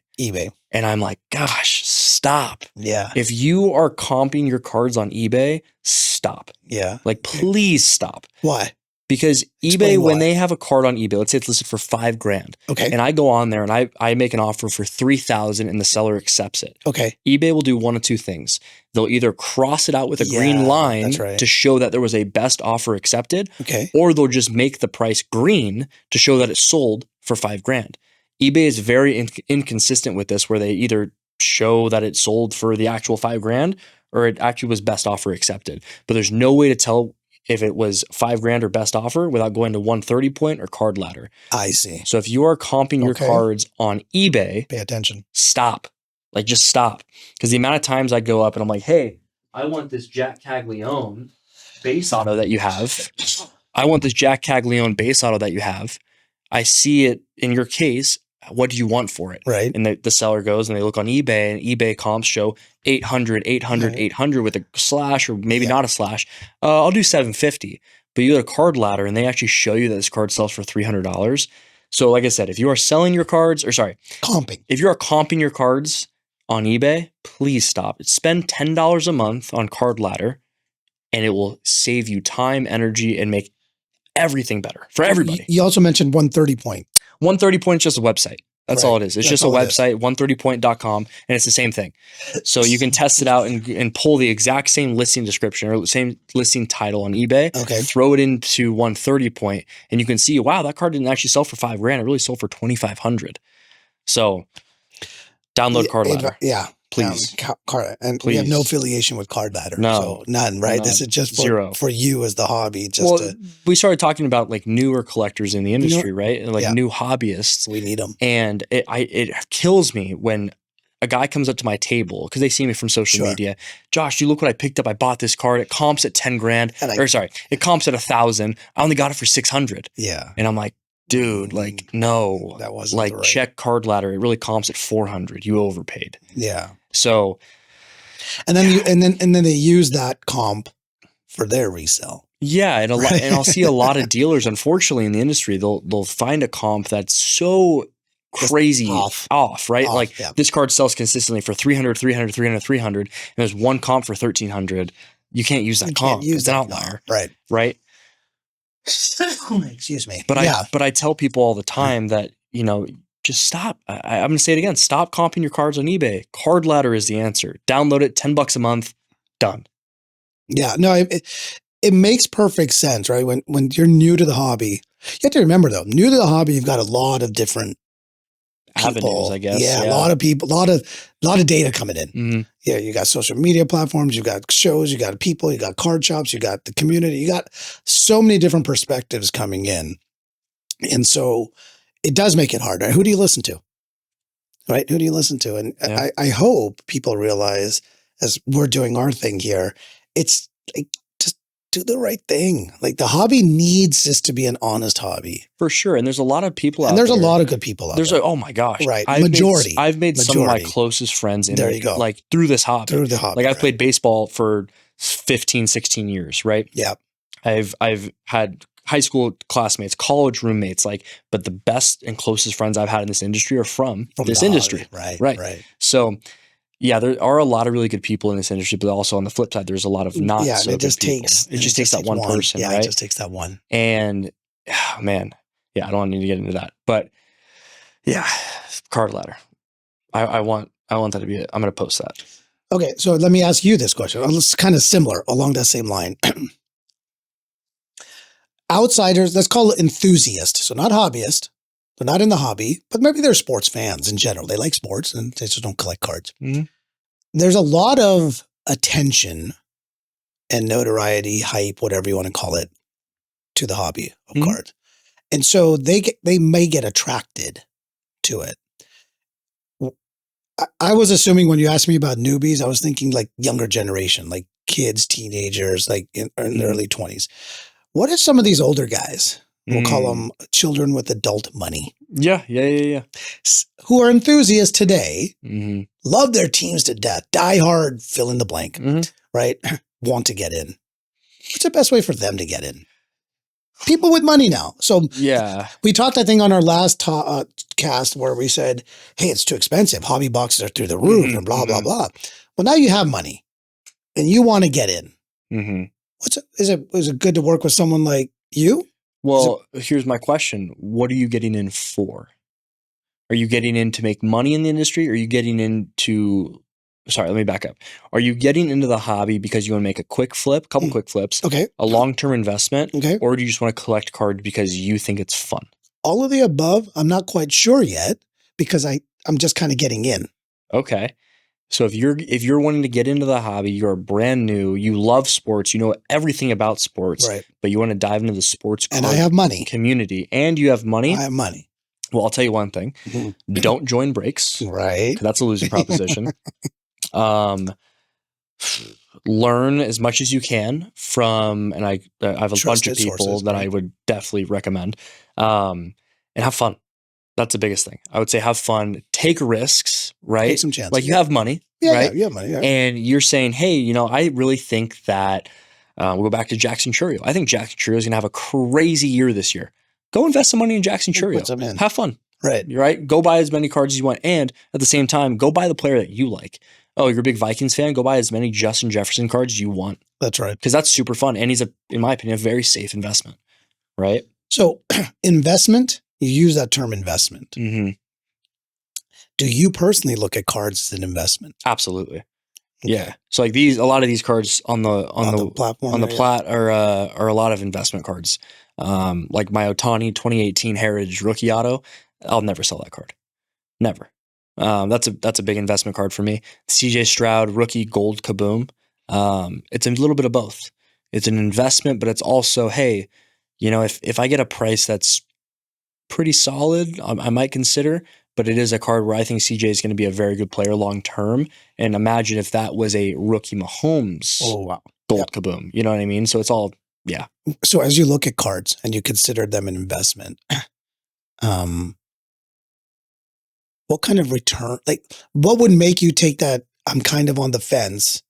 S1: And I'm like, gosh, stop.
S2: Yeah.
S1: If you are comping your cards on eBay, stop.
S2: Yeah.
S1: Like, please stop.
S2: Why?
S1: Because eBay, when they have a card on eBay, let's say it's listed for $5,000.
S2: Okay.
S1: And I go on there and I make an offer for $3,000 and the seller accepts it.
S2: Okay.
S1: eBay will do one of two things. They'll either cross it out with a green line to show that there was a best offer accepted.
S2: Okay.
S1: Or they'll just make the price green to show that it sold for $5,000. eBay is very inconsistent with this, where they either show that it sold for the actual $5,000 or it actually was best offer accepted. But there's no way to tell if it was $5,000 or best offer without going to 130 point or card ladder.
S2: I see.
S1: So if you are comping your cards on eBay,
S2: pay attention.
S1: Stop. Like, just stop. Because the amount of times I go up and I'm like, hey, I want this Jack Caglione base auto that you have. I want this Jack Caglione base auto that you have. I see it in your case. What do you want for it?
S2: Right.
S1: And the seller goes and they look on eBay and eBay comps show 800, 800, 800 with a slash or maybe not a slash. I'll do 750. But you go to card ladder and they actually show you that this card sells for $300. So like I said, if you are selling your cards,
S2: comping.
S1: If you are comping your cards on eBay, please stop. Spend $10 a month on card ladder and it will save you time, energy, and make everything better for everybody.
S2: You also mentioned 130 point.
S1: 130 point is just a website. That's all it is. It's just a website, 130point.com, and it's the same thing. So you can test it out and pull the exact same listing description or same listing title on eBay.
S2: Okay.
S1: Throw it into 130 point, and you can see, wow, that card didn't actually sell for $5,000. It really sold for $2,500. So download Card Ladder.
S2: Yeah.
S1: Please.
S2: And we have no affiliation with Card Ladder.
S1: No.
S2: So none, right? This is just for you as the hobby.
S1: We started talking about like newer collectors in the industry, right? And like new hobbyists.
S2: We need them.
S1: And it kills me when a guy comes up to my table because they see me from social media. Josh, you look what I picked up. I bought this card. It comps at 10 grand. It comps at 1,000. I only got it for 600.
S2: Yeah.
S1: And I'm like, dude, like, no,
S2: that wasn't
S1: like check Card Ladder. It really comps at 400. You overpaid.
S2: Yeah.
S1: So,
S2: and then they use that comp for their resale.
S1: Yeah, and I'll see a lot of dealers, unfortunately, in the industry. They'll find a comp that's so crazy off, right? This card sells consistently for 300, 300, 300, 300, and there's one comp for 1,300. You can't use that comp. It's an outlier, right?
S2: Excuse me.
S1: But I tell people all the time that, just stop. I'm going to say it again. Stop comping your cards on eBay. Card Ladder is the answer. Download it, $10 a month, done.
S2: Yeah, no, it makes perfect sense, right? When you're new to the hobby, you have to remember though, new to the hobby, you've got a lot of different
S1: avenues, I guess.
S2: Yeah, a lot of people, a lot of data coming in.
S1: Mm-hmm.
S2: Yeah, you got social media platforms, you got shows, you got people, you got card shops, you got the community, you got so many different perspectives coming in. And so it does make it hard, right? Who do you listen to? Right? Who do you listen to? And I hope people realize as we're doing our thing here, it's like, just do the right thing. Like the hobby needs this to be an honest hobby.
S1: For sure. And there's a lot of people out there.
S2: And there's a lot of good people out there.
S1: Oh my gosh.
S2: Right.
S1: I've
S2: Majority.
S1: made some of my closest friends in
S2: there you go.
S1: Like through this hobby.
S2: Through the hobby.
S1: Like I've played baseball for 15, 16 years, right?
S2: Yeah.
S1: I've had high school classmates, college roommates, but the best and closest friends I've had in this industry are from this industry.
S2: Right.
S1: So yeah, there are a lot of really good people in this industry, but also on the flip side, there's a lot of not so good people. It just takes that one person, right?
S2: It just takes that one.
S1: And man, yeah, I don't need to get into that, but yeah, card ladder. I want that to be it. I'm going to post that.
S2: Okay, so let me ask you this question. It's kind of similar along that same line. Outsiders, let's call it enthusiasts. So not hobbyist. They're not in the hobby, but maybe they're sports fans in general. They like sports and they just don't collect cards.
S1: Mm-hmm.
S2: There's a lot of attention and notoriety, hype, whatever you want to call it, to the hobby of cards. And so they may get attracted to it. I was assuming when you asked me about newbies, I was thinking like younger generation, like kids, teenagers, like in their early 20s. What are some of these older guys? We'll call them children with adult money.
S1: Yeah.
S2: Who are enthusiasts today, love their teams to death, die hard, fill in the blank, right? Want to get in. What's the best way for them to get in? People with money now. So
S1: yeah,
S2: we talked, I think, on our last cast where we said, hey, it's too expensive. Hobby boxes are through the roof and blah, blah, blah. Well, now you have money and you want to get in. Is it good to work with someone like you?
S1: Well, here's my question. What are you getting in for? Are you getting in to make money in the industry? Or are you getting into, sorry, let me back up. Are you getting into the hobby because you want to make a quick flip, couple quick flips, a long-term investment, or do you just want to collect cards because you think it's fun?
S2: All of the above. I'm not quite sure yet because I'm just kind of getting in.
S1: Okay. So if you're wanting to get into the hobby, you're brand new, you love sports, you know everything about sports, but you want to dive into the sports
S2: and I have money
S1: community and you have money.
S2: I have money.
S1: Well, I'll tell you one thing. Don't join breaks.
S2: Right.
S1: That's a losing proposition. Learn as much as you can from, and I have a bunch of people that I would definitely recommend, and have fun. That's the biggest thing. I would say have fun, take risks, right?
S2: Take some chances.
S1: Like you have money, right?
S2: Yeah, you have money. Yeah.
S1: And you're saying, hey, I really think that we'll go back to Jackson Chourio. I think Jackson Chourio is going to have a crazy year this year. Go invest some money in Jackson Chourio. Have fun. Right. Go buy as many cards as you want. And at the same time, go buy the player that you like. Oh, you're a big Vikings fan? Go buy as many Justin Jefferson cards as you want.
S2: That's right.
S1: Because that's super fun. And he's, in my opinion, a very safe investment. Right?
S2: So investment, you use that term investment. Do you personally look at cards as an investment?
S1: Absolutely. Okay. Yeah. So like a lot of these cards on the platform, are a lot of investment cards. Like my Ohtani 2018 Heritage Rookie Auto, I'll never sell that card. Never. That's a big investment card for me. CJ Stroud Rookie Gold Kaboom. It's a little bit of both. It's an investment, but it's also, hey, if I get a price that's pretty solid, I might consider, but it is a card where I think CJ is going to be a very good player long term. And imagine if that was a rookie Mahomes Gold Kaboom. You know what I mean? So it's all, yeah.
S2: So as you look at cards and you consider them an investment, what kind of return, like what would make you take that I'm kind of on the fence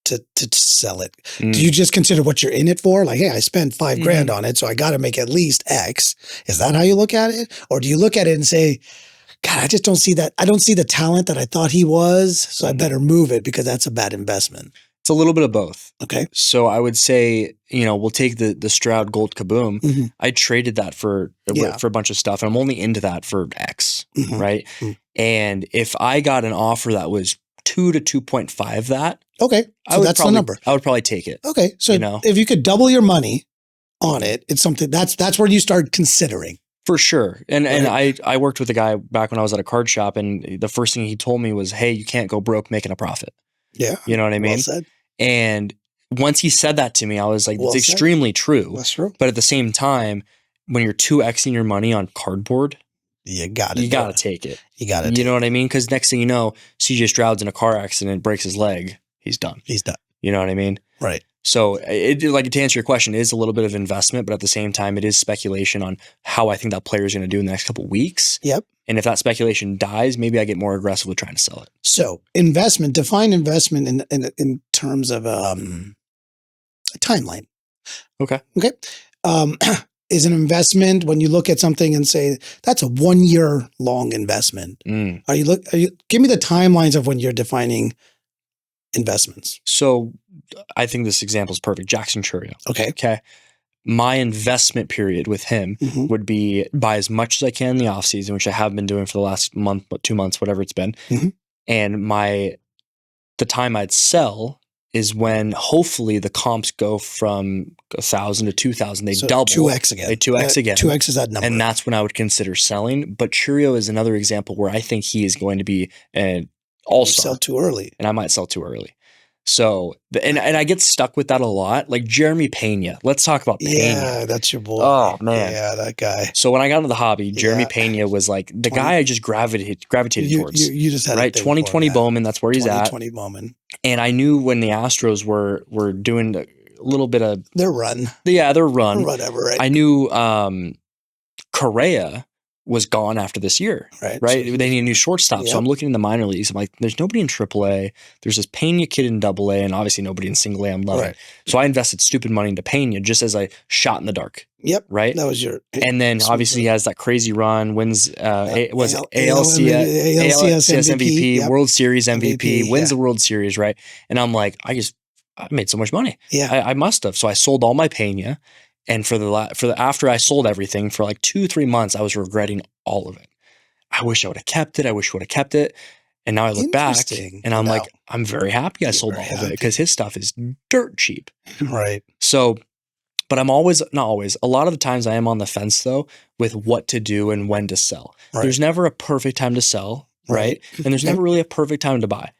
S2: to sell it? Do you just consider what you're in it for? Like, hey, I spent $5,000 on it, so I got to make at least X. Is that how you look at it? Or do you look at it and say, God, I just don't see that. I don't see the talent that I thought he was, so I better move it because that's a bad investment.
S1: It's a little bit of both.
S2: Okay.
S1: So I would say, we'll take the Stroud Gold Kaboom. I traded that for a bunch of stuff, and I'm only into that for X, right? And if I got an offer that was 2 to 2.5 that,
S2: okay, so that's the number.
S1: I would probably take it.
S2: Okay, so if you could double your money on it, it's something that's where you start considering.
S1: For sure. And I worked with a guy back when I was at a card shop, and the first thing he told me was, hey, you can't go broke making a profit.
S2: Yeah.
S1: You know what I mean?
S2: Well said.
S1: And once he said that to me, I was like, it's extremely true.
S2: That's true.
S1: But at the same time, when you're 2xing your money on cardboard,
S2: you got to
S1: take it.
S2: You got to.
S1: You know what I mean? Because next thing you know, CJ Stroud's in a car accident, breaks his leg. He's done.
S2: He's done.
S1: You know what I mean?
S2: Right.
S1: So like to answer your question, it is a little bit of investment, but at the same time, it is speculation on how I think that player is going to do in the next couple of weeks.
S2: Yep.
S1: And if that speculation dies, maybe I get more aggressive with trying to sell it.
S2: So define investment in terms of a timeline.
S1: Okay.
S2: Okay. Is an investment when you look at something and say that's a 1 year long investment? Are you give me the timelines of when you're defining investments?
S1: So I think this example is perfect. Jackson Chourio.
S2: Okay.
S1: My investment period with him would be buy as much as I can in the off season, which I have been doing for the last month, 2 months, whatever it's been. And the time I'd sell is when hopefully the comps go from 1,000 to 2,000. They double.
S2: 2x again.
S1: They 2x again.
S2: 2x is that number.
S1: And that's when I would consider selling. But Chourio is another example where I think he is going to be an all-star.
S2: Sell too early.
S1: And I might sell too early. So, and I get stuck with that a lot. Like Jeremy Pena. Let's talk about Pena.
S2: Yeah, that's your boy.
S1: Oh, man.
S2: Yeah, that guy.
S1: So when I got into the hobby, Jeremy Pena was like the guy I just gravitated towards.
S2: You just had
S1: right? 2020 Bowman, that's where he's at.
S2: 2020 Bowman. And
S1: I knew when the Astros were doing a little bit of
S2: their run.
S1: Yeah, their run.
S2: Whatever, right?
S1: I knew Correa was gone after this year, right? So they need a new shortstop. Yep. So I'm looking in the minor leagues. I'm like, there's nobody in AAA. There's this Pena kid in AA, and obviously nobody in single A I'm loving. Right. So I invested stupid money into Pena just as a shot in the dark.
S2: Yep.
S1: Right?
S2: That was your...
S1: And then obviously he has that crazy run, wins ALCS MVP, World Series MVP, wins the World Series, right? And I'm like, I made so much money.
S2: Yeah.
S1: I must have. So I sold all my Pena. And after I sold everything for like 2-3 months, I was regretting all of it. I wish I would have kept it. And now I look back and I'm like, I'm very happy I sold all of it because his stuff is dirt cheap.
S2: Right.
S1: So, but I'm not always, a lot of the times I am on the fence though with what to do and when to sell. Right. There's never a perfect time to sell, right? And there's never really a perfect time to buy.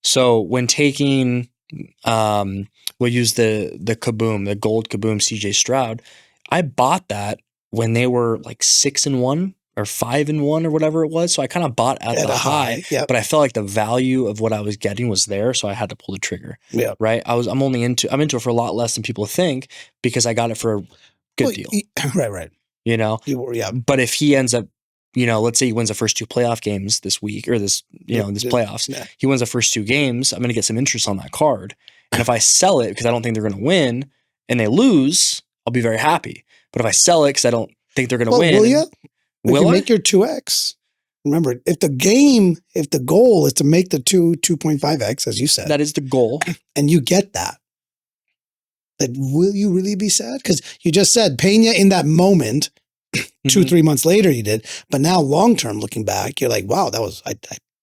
S1: So when taking, we'll use the Kaboom, the gold Kaboom CJ Stroud. I bought that when they were like 6-1 or 5-1 or whatever it was. So I kind of bought at the high, but I felt like the value of what I was getting was there. So I had to pull the trigger. Yeah. Right. I'm into it for a lot less than people think because I got it for a good deal.
S2: Right.
S1: You know? But if he ends up, let's say he wins the first 2 playoff games this week or this playoffs, he wins the first 2 games. I'm going to get some interest on that card. And if I sell it because I don't think they're going to win and they lose, I'll be very happy. But if I sell it because I don't think they're going to win,
S2: will you? If you make your 2x, remember, if the goal is to make the 2.5x, as you said,
S1: that is the goal,
S2: and you get that, then will you really be sad? Because you just said Pena in that moment, 2-3 months later you did, but now long term looking back, you're like, wow, that was I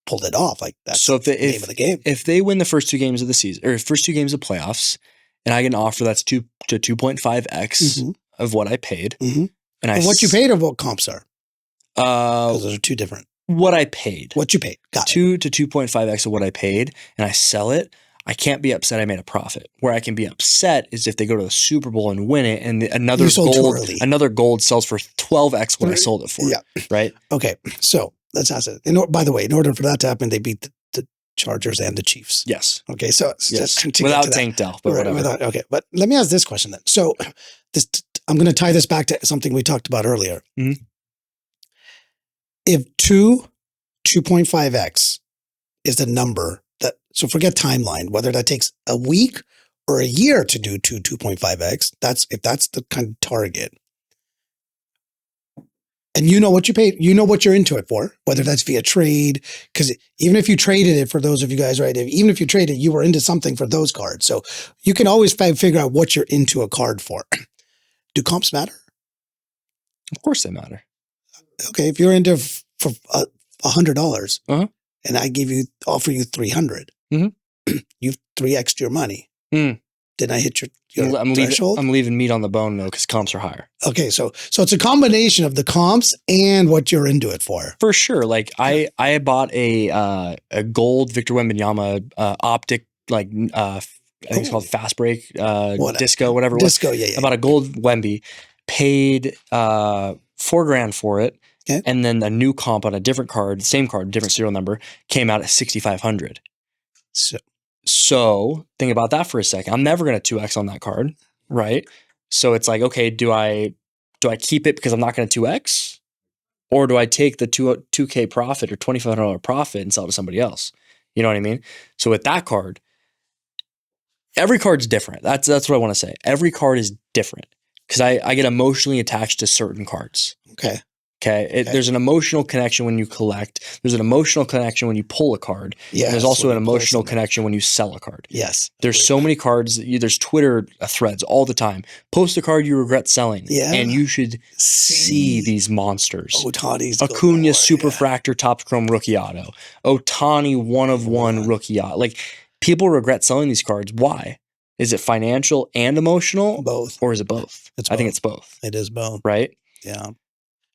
S2: pulled it off. Like that's the name of the game.
S1: If they win the first 2 games of the season or first 2 games of playoffs, and I get an offer that's 2 to 2.5x of what I paid,
S2: and what you paid or what comps are. Those are 2 different.
S1: What I paid.
S2: What you paid. Got
S1: 2 to 2.5x of what I paid, and I sell it. I can't be upset I made a profit. Where I can be upset is if they go to the Super Bowl and win it, and another gold sells for 12x what I sold it for. Yeah. Right.
S2: Okay. So let's ask it. By the way, in order for that to happen, they beat the Chargers and the Chiefs.
S1: Yes.
S2: Okay. So just
S1: without Tank Dell, but whatever.
S2: Okay. But let me ask this question then. So I'm going to tie this back to something we talked about earlier.
S1: Mm-hmm.
S2: If 2.5x is the number so forget timeline, whether that takes a week or a year to do 2.5x, if that's the kind of target. And you know what you paid, you know what you're into it for, whether that's via trade, because even if you traded it for those of you guys, right? Even if you traded, you were into something for those cards. So you can always figure out what you're into a card for. Do comps matter?
S1: Of course they matter.
S2: Okay, if you're into for $100 and I offer you $300, you've 3x'd your money. Didn't I hit your threshold?
S1: I'm leaving meat on the bone though because comps are higher.
S2: Okay, so it's a combination of the comps and what you're into it for.
S1: For sure. Like I bought a gold Victor Wembanyama optic I think it's called Fast Break Disco, whatever it was.
S2: Disco, yeah.
S1: I bought a gold Wemby, paid $4,000 for it. Okay. And then a new comp on a different card, same card, different serial number, came out at $6,500. So think about that for a second. I'm never going to 2X on that card, right? So it's like, okay, do I keep it because I'm not going to 2X? Or do I take the 2K profit or $2,500 profit and sell it to somebody else? You know what I mean? So with that card, every card's different. That's what I want to say. Every card is different because I get emotionally attached to certain cards.
S2: Okay.
S1: There's an emotional connection when you collect. There's an emotional connection when you pull a card.
S2: Yeah.
S1: And there's also an emotional connection when you sell a card.
S2: Yes.
S1: There's so many cards. There's Twitter threads all the time. Post a card you regret selling.
S2: Yeah.
S1: And you should see these monsters.
S2: Ohtani's
S1: Acuña Superfractor Topps Chrome Rookie Auto. Ohtani 1/1 Rookie Auto. Like, people regret selling these cards. Why? Is it financial and emotional?
S2: Both.
S1: Or is it both? I think it's both.
S2: It is both.
S1: Right?
S2: Yeah.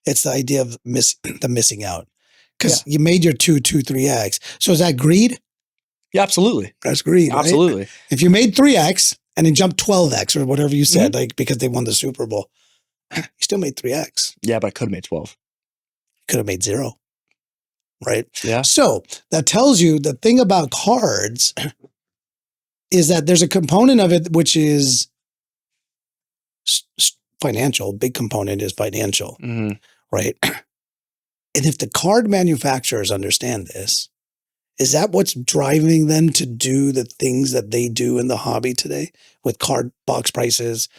S2: It's the idea of the missing out. Because you made your 3X. So is that greed?
S1: Yeah, absolutely.
S2: That's greed,
S1: absolutely.
S2: Right? If you made 3X and then jumped 12X or whatever you said, like because they won the Super Bowl, you still made 3X.
S1: Yeah, but I could have made 12.
S2: Could have made 0. Right?
S1: Yeah.
S2: So that tells you the thing about cards is that there's a component of it which is financial. Big component is financial.
S1: Mm-hmm.
S2: Right? And if the card manufacturers understand this, is that what's driving them to do the things that they do in the hobby today with card box prices,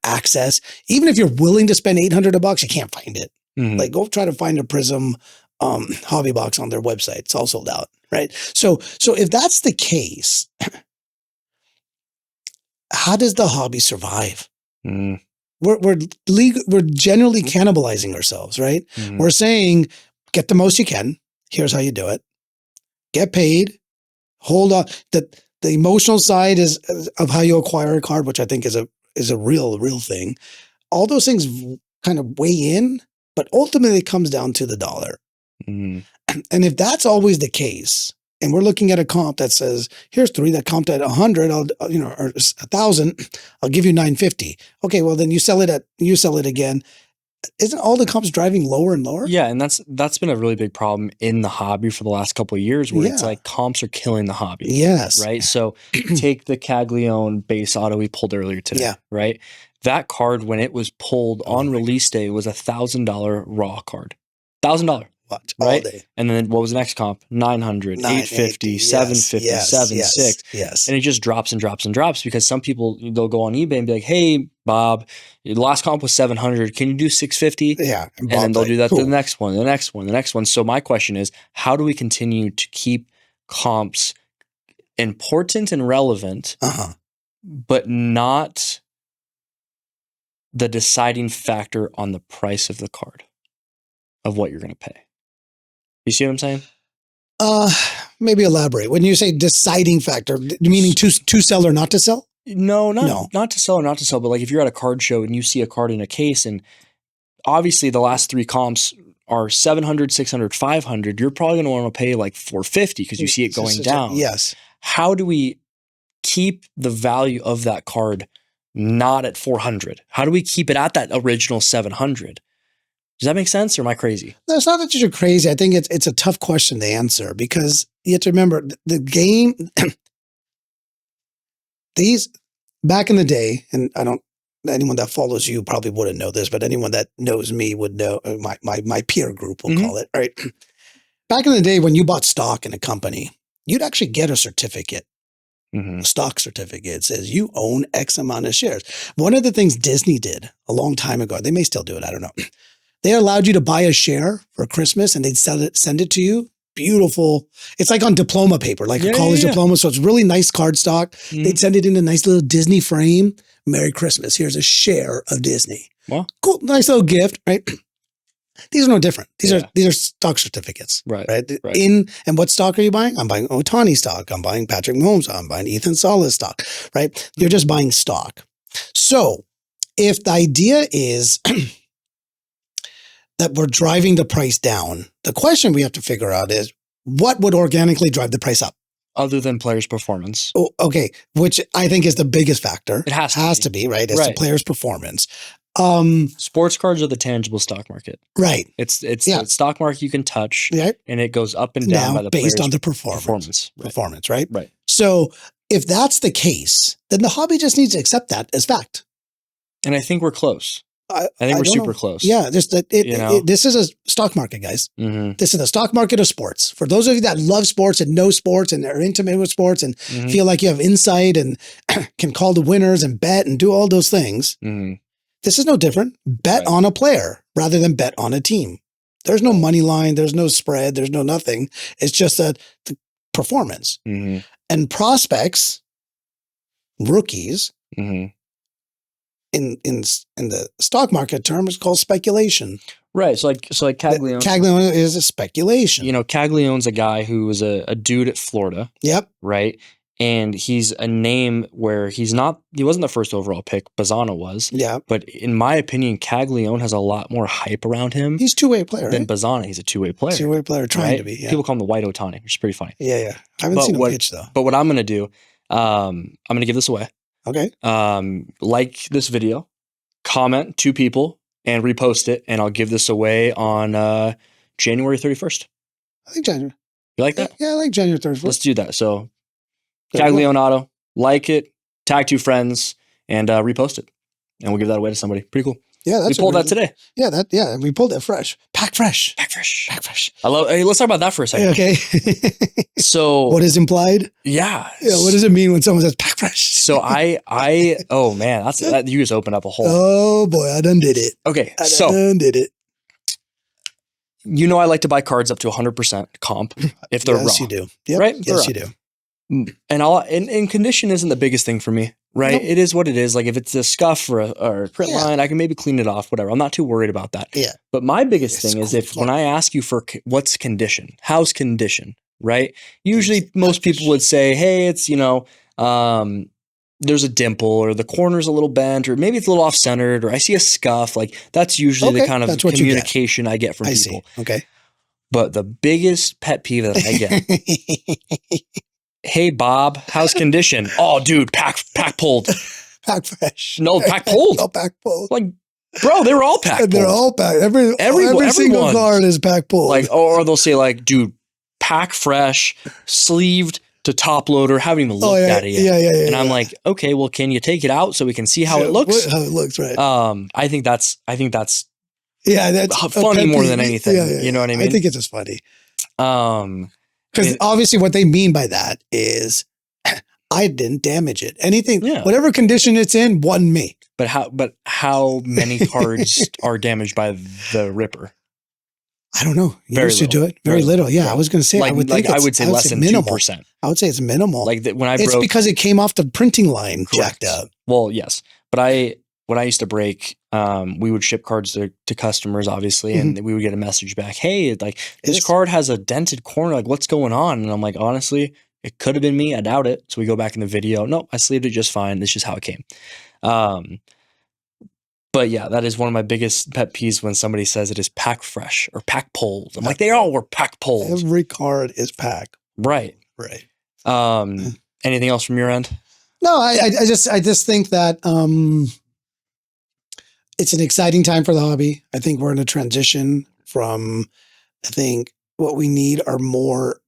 S2: access? Even if you're willing to spend $800, you can't find it.
S1: Mm-hmm.
S2: Like, go try to find a Prism hobby box on their website. It's all sold out, right? So if that's the case, how does the hobby survive?
S1: Mm-hmm.
S2: We're generally cannibalizing ourselves, right? Mm-hmm. We're saying, get the most you can. Here's how you do it. Get paid. Hold on. The emotional side is of how you acquire a card, which I think is a real thing. All those things kind of weigh in, but ultimately it comes down to the dollar.
S1: Mm-hmm.
S2: And if that's always the case, and we're looking at a comp that says, here's 3 that comped at 100, or 1,000, I'll give you 950. Okay, well then you sell it again. Isn't all the comps driving lower and lower?
S1: Yeah, and that's been a really big problem in the hobby for the last couple of years, where it's like comps are killing the hobby.
S2: Yes.
S1: Right? So take the Caglione base auto we pulled earlier today, right? That card, when it was pulled on release day, was $1,000 raw card. $1,000.
S2: Watch
S1: right?
S2: All day.
S1: And then what was the next comp? 900, 850, 750, 76.
S2: Yes.
S1: And it just drops and drops and drops because some people, they'll go on eBay and be like, hey, Bob, the last comp was 700. Can you do 650?
S2: Yeah.
S1: And then they'll do that to the next one, the next one, the next one. So my question is, how do we continue to keep comps important and relevant, but not the deciding factor on the price of the card, of what you're going to pay? You see what I'm saying?
S2: Maybe elaborate. When you say deciding factor, meaning to sell or not to sell?
S1: No, not to sell or not to sell, but like if you're at a card show and you see a card in a case, and obviously the last 3 comps are 700, 600, 500, you're probably going to want to pay like 450 because you see it going down.
S2: Yes.
S1: How do we keep the value of that card not at 400? How do we keep it at that original 700? Does that make sense, or am I crazy?
S2: No, it's not that you're crazy. I think it's a tough question to answer because you have to remember the game. These back in the day, and anyone that follows you probably wouldn't know this, but anyone that knows me would know. My peer group, we'll call it, right? Back in the day, when you bought stock in a company, you'd actually get a certificate. A stock certificate. It says you own X amount of shares. One of the things Disney did a long time ago, they may still do it, I don't know. They allowed you to buy a share for Christmas and they'd send it to you. Beautiful. It's like on diploma paper, like a college diploma. So it's really nice card stock. They'd send it in a nice little Disney frame. Merry Christmas. Here's a share of Disney.
S1: Well,
S2: cool. Nice little gift, right? These are no different. These are stock certificates.
S1: Right.
S2: And what stock are you buying? I'm buying Ohtani stock. I'm buying Patrick Mahomes. I'm buying Ethan Sala's stock, right? You're just buying stock. So if the idea is that we're driving the price down, the question we have to figure out is what would organically drive the price up?
S1: Other than players' performance.
S2: Oh, okay. Which I think is the biggest factor.
S1: It has to be,
S2: right? It's the player's performance.
S1: Sports cards are the tangible stock market.
S2: Right.
S1: It's the stock market you can touch, and it goes up and down by the
S2: based on the performance.
S1: Right.
S2: Performance, right?
S1: Right.
S2: So if that's the case, then the hobby just needs to accept that as fact.
S1: And I think we're close. I think we're super close.
S2: Yeah, this is a stock market, guys.
S1: Mm-hmm.
S2: This is the stock market of sports. For those of you that love sports and know sports and are intimate with sports and feel like you have insight and can call the winners and bet and do all those things, this is no different. Bet on a player rather than bet on a team. There's no money line. There's no spread. There's no nothing. It's just the performance. And prospects, rookies, in the stock market term is called speculation.
S1: Right. So like Caglione.
S2: Caglione is a speculation.
S1: You know, Caglione's a guy who was a dude at Florida.
S2: Yep.
S1: Right. And he's a name where he wasn't the first overall pick. Bazzana was.
S2: Yeah.
S1: But in my opinion, Caglione has a lot more hype around him.
S2: He's a two-way player.
S1: Than Bazzana. He's a two-way player.
S2: Two-way player trying to be. Yeah.
S1: People call him the White Ohtani, which is pretty funny.
S2: Yeah. I haven't seen him pitch though.
S1: But what I'm going to do, I'm going to give this away.
S2: Okay.
S1: Like this video, comment 2 people, and repost it, and I'll give this away on January 31st.
S2: I think January.
S1: You like that?
S2: Yeah, I like January 31st.
S1: Let's do that. So, Caglione Auto, like it, tag 2 friends, and repost it, and we'll give that away to somebody. Pretty cool.
S2: Yeah,
S1: we pulled that today.
S2: Yeah, we pulled it fresh. Pack fresh.
S1: I love. Hey, let's talk about that for a second.
S2: Okay.
S1: So,
S2: what is implied?
S1: Yeah.
S2: What does it mean when someone says pack fresh?
S1: So oh man, you just opened up a whole.
S2: Oh boy, I done did it.
S1: Okay,
S2: I done did it.
S1: You know, I like to buy cards up to 100% comp if they're raw.
S2: Yes, you do. Yep.
S1: Right?
S2: Yes, you do.
S1: And condition isn't the biggest thing for me, right? Nope. It is what it is. Like if it's a scuff or a print line, I can maybe clean it off, whatever. I'm not too worried about that.
S2: Yeah.
S1: But my biggest thing is when I ask you for what's condition, how's condition, right? Usually most people would say, hey, it's, there's a dimple or the corner's a little bent or maybe it's a little off-centered or I see a scuff. Like that's usually the kind of communication I get from people.
S2: Okay.
S1: But the biggest pet peeve that I get, hey Bob, how's condition? Oh, dude, pack pulled.
S2: Pack fresh.
S1: No, pack pulled.
S2: No, pack pulled.
S1: Like, bro, they were all pack pulled.
S2: They're all pack. Every single card is pack pulled.
S1: Like, or they'll say like, dude, pack fresh, sleeved to top loader. Haven't even looked at it yet.
S2: Yeah.
S1: And I'm like, okay, well, can you take it out so we can see how it looks?
S2: How it looks, right?
S1: I think that's
S2: that's
S1: funny more than anything. Yeah. You know what I mean?
S2: I think it's just funny. Because obviously what they mean by that is I didn't damage it. Anything, whatever condition it's in, wasn't me.
S1: But how many cards are damaged by the Ripper?
S2: I don't know. You used to do it very little. Yeah, I was going to say. I would say less than
S1: minimal. 2%.
S2: I would say it's minimal.
S1: Like when
S2: it's because it came off the printing line jacked up.
S1: Well, yes, but when I used to break, we would ship cards to customers, obviously, and we would get a message back. Hey, like this card has a dented corner. Like, what's going on? And I'm like, honestly, it could have been me. I doubt it. So we go back in the video. No, I sleeved it just fine. This is just how it came. But yeah, that is one of my biggest pet peeves when somebody says it is pack fresh or pack pulled. I'm like, they all were pack pulled.
S2: Every card is packed.
S1: Right. Anything else from your end?
S2: No, I just think that it's an exciting time for the hobby. I think we're in a transition from, I think what we need are more,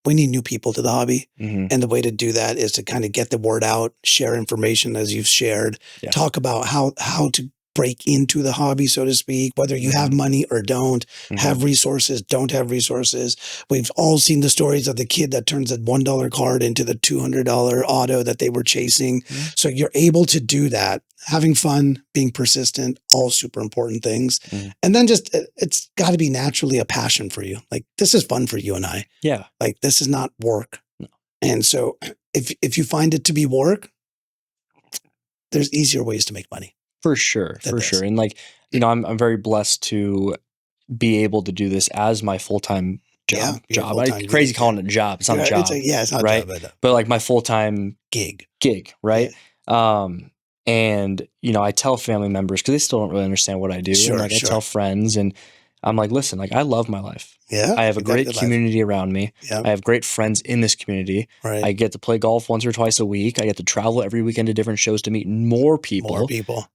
S2: we need new people to the hobby. And the way to do that is to kind of get the word out, share information as you've shared, talk about how to break into the hobby, so to speak, whether you have money or don't, have resources, don't have resources. We've all seen the stories of the kid that turns a $1 card into the $200 auto that they were chasing. So you're able to do that, having fun, being persistent, all super important things. And then just, it's got to be naturally a passion for you. Like this is fun for you and I.
S1: Yeah. Like
S2: this is not work. No. And so if you find it to be work, there's easier ways to make money.
S1: For sure. And like, I'm very blessed to be able to do this as my full-time job. Crazy calling it a job. It's not a job.
S2: It's not
S1: right?
S2: a job.
S1: But like my full-time
S2: gig,
S1: right? Yeah. And, I tell family members because they still don't really understand what I do. I tell friends and I'm like, listen, like I love my life.
S2: Yeah.
S1: I have a great community around me.
S2: Yeah.
S1: I have great friends in this community.
S2: Right.
S1: I get to play golf once or twice a week. I get to travel every weekend to different shows to meet more people.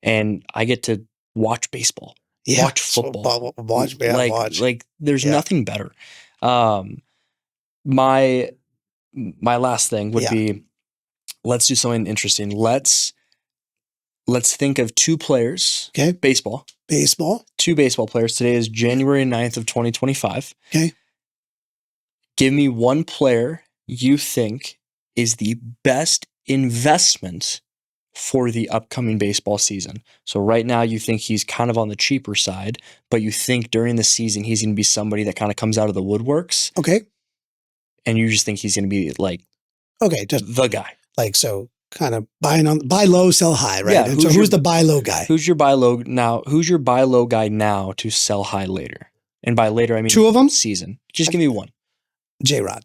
S1: And I get to watch baseball.
S2: Yeah.
S1: Watch football.
S2: Watch.
S1: There's nothing better. My last thing would be, let's do something interesting. Let's think of two players.
S2: Okay.
S1: Baseball. Two baseball players. Today is January 9th of 2025.
S2: Okay.
S1: Give me one player you think is the best investment for the upcoming baseball season. So right now you think he's kind of on the cheaper side, but you think during the season he's going to be somebody that kind of comes out of the woodworks.
S2: Okay.
S1: And you just think he's going to be like
S2: just
S1: the guy.
S2: Like, so kind of buy low, sell high, right?
S1: Yeah,
S2: and so who's the buy low guy?
S1: Who's your buy low now? Who's your buy low guy now to sell high later? And by later, I mean
S2: two of them?
S1: Season. Just give me one.
S2: J-Rod.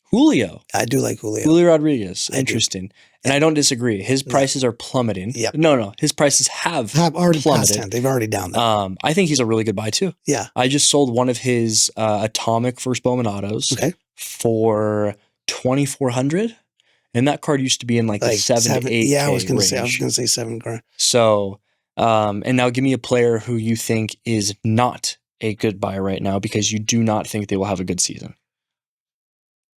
S1: Julio.
S2: I do like Julio.
S1: Julio Rodriguez. Interesting. And I don't disagree. His prices are plummeting.
S2: Yep.
S1: No. His prices have
S2: already
S1: plummeted.
S2: Past 10. They've already down there.
S1: I think he's a really good buy too.
S2: Yeah.
S1: I just sold one of his Atomic First Bowman autos for $2,400. And that card used to be in like the 7 to 8K
S2: Yeah, I was going to say $7,000.
S1: So, and now give me a player who you think is not a good buy right now because you do not think they will have a good season.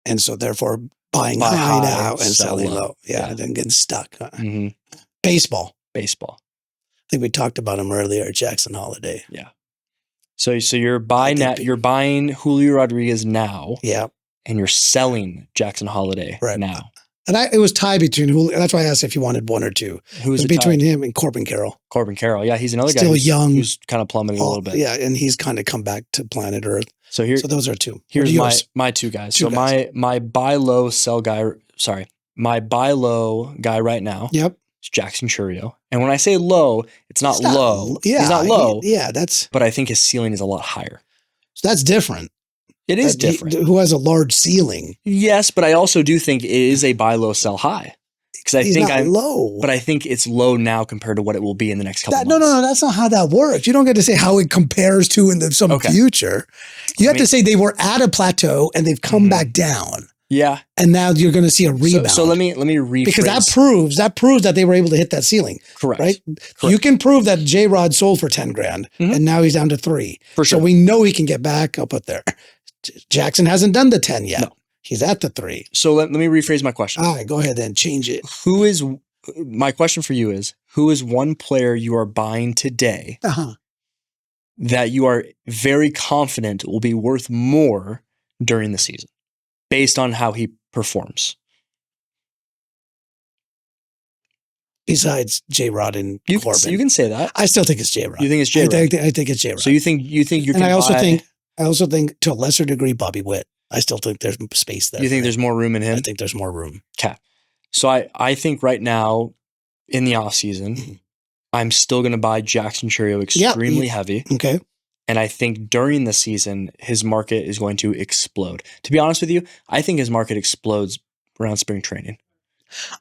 S2: And so therefore buying high now and selling low. Yeah. And then getting stuck.
S1: Mm-hmm.
S2: Baseball.
S1: I
S2: think we talked about him earlier, Jackson Holiday.
S1: Yeah. So you're buying Julio Rodriguez now.
S2: Yeah.
S1: And you're selling Jackson Holiday now.
S2: And it was tied between Julio. That's why I asked if you wanted one or two.
S1: Who's
S2: it between him and Corbin Carroll?
S1: Yeah, he's another guy
S2: still young,
S1: who's kind of plummeting a little bit.
S2: Yeah, and he's kind of come back to planet Earth.
S1: So
S2: those are two.
S1: Here's my two guys. My buy low sell guy. Sorry, my buy low guy right now.
S2: Yep.
S1: Is Jackson Chourio. And when I say low, it's not low.
S2: Yeah,
S1: he's not low.
S2: But
S1: I think his ceiling is a lot higher.
S2: So that's different.
S1: It is different.
S2: Who has a large ceiling?
S1: Yes, but I also do think it is a buy low, sell high. Because I think I'm
S2: low.
S1: But I think it's low now compared to what it will be in the next couple months.
S2: No, that's not how that works. You don't get to say how it compares to in some future. You have to say they were at a plateau and they've come back down.
S1: Yeah.
S2: And now you're going to see a rebound.
S1: So let me rephrase.
S2: Because that proves that they were able to hit that ceiling.
S1: Correct.
S2: Right? Correct. You can prove that J-Rod sold for $10,000 and now he's down to 3.
S1: For sure.
S2: So we know he can get back up there. Jackson hasn't done the 10 yet. No. He's at the 3.
S1: So let me rephrase my question.
S2: All right, go ahead then. Change it.
S1: My question for you is, who is one player you are buying today that you are very confident will be worth more during the season based on how he performs?
S2: Besides J-Rod and Corbin.
S1: You can say that.
S2: I still think it's J-Rod.
S1: You think it's J-Rod?
S2: I think it's J-Rod.
S1: So you think you can
S2: I also think to a lesser degree Bobby Witt. I still think there's space there.
S1: You think there's more room in him?
S2: I think there's more room.
S1: Okay. So I think right now in the offseason, I'm still going to buy Jackson Chourio extremely heavy.
S2: Okay.
S1: And I think during the season, his market is going to explode. To be honest with you, I think his market explodes around spring training.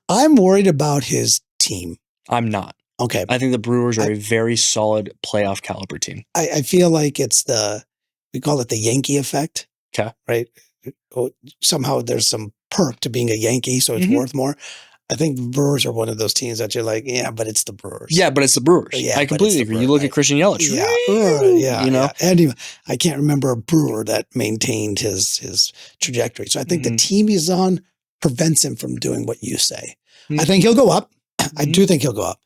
S2: I'm worried about his team.
S1: I'm not.
S2: Okay.
S1: I think the Brewers are a very solid playoff caliber team.
S2: I feel like it's we call it the Yankee effect.
S1: Okay.
S2: Right? Somehow there's some perk to being a Yankee, so it's worth more. I think Brewers are one of those teams that you're like, yeah, but it's the Brewers.
S1: Yeah, but it's the Brewers. Yeah, I completely agree. You look at Christian Yelich.
S2: Yeah.
S1: You know?
S2: And I can't remember a Brewer that maintained his trajectory. So I think the team he's on prevents him from doing what you say. I think he'll go up. I do think he'll go up.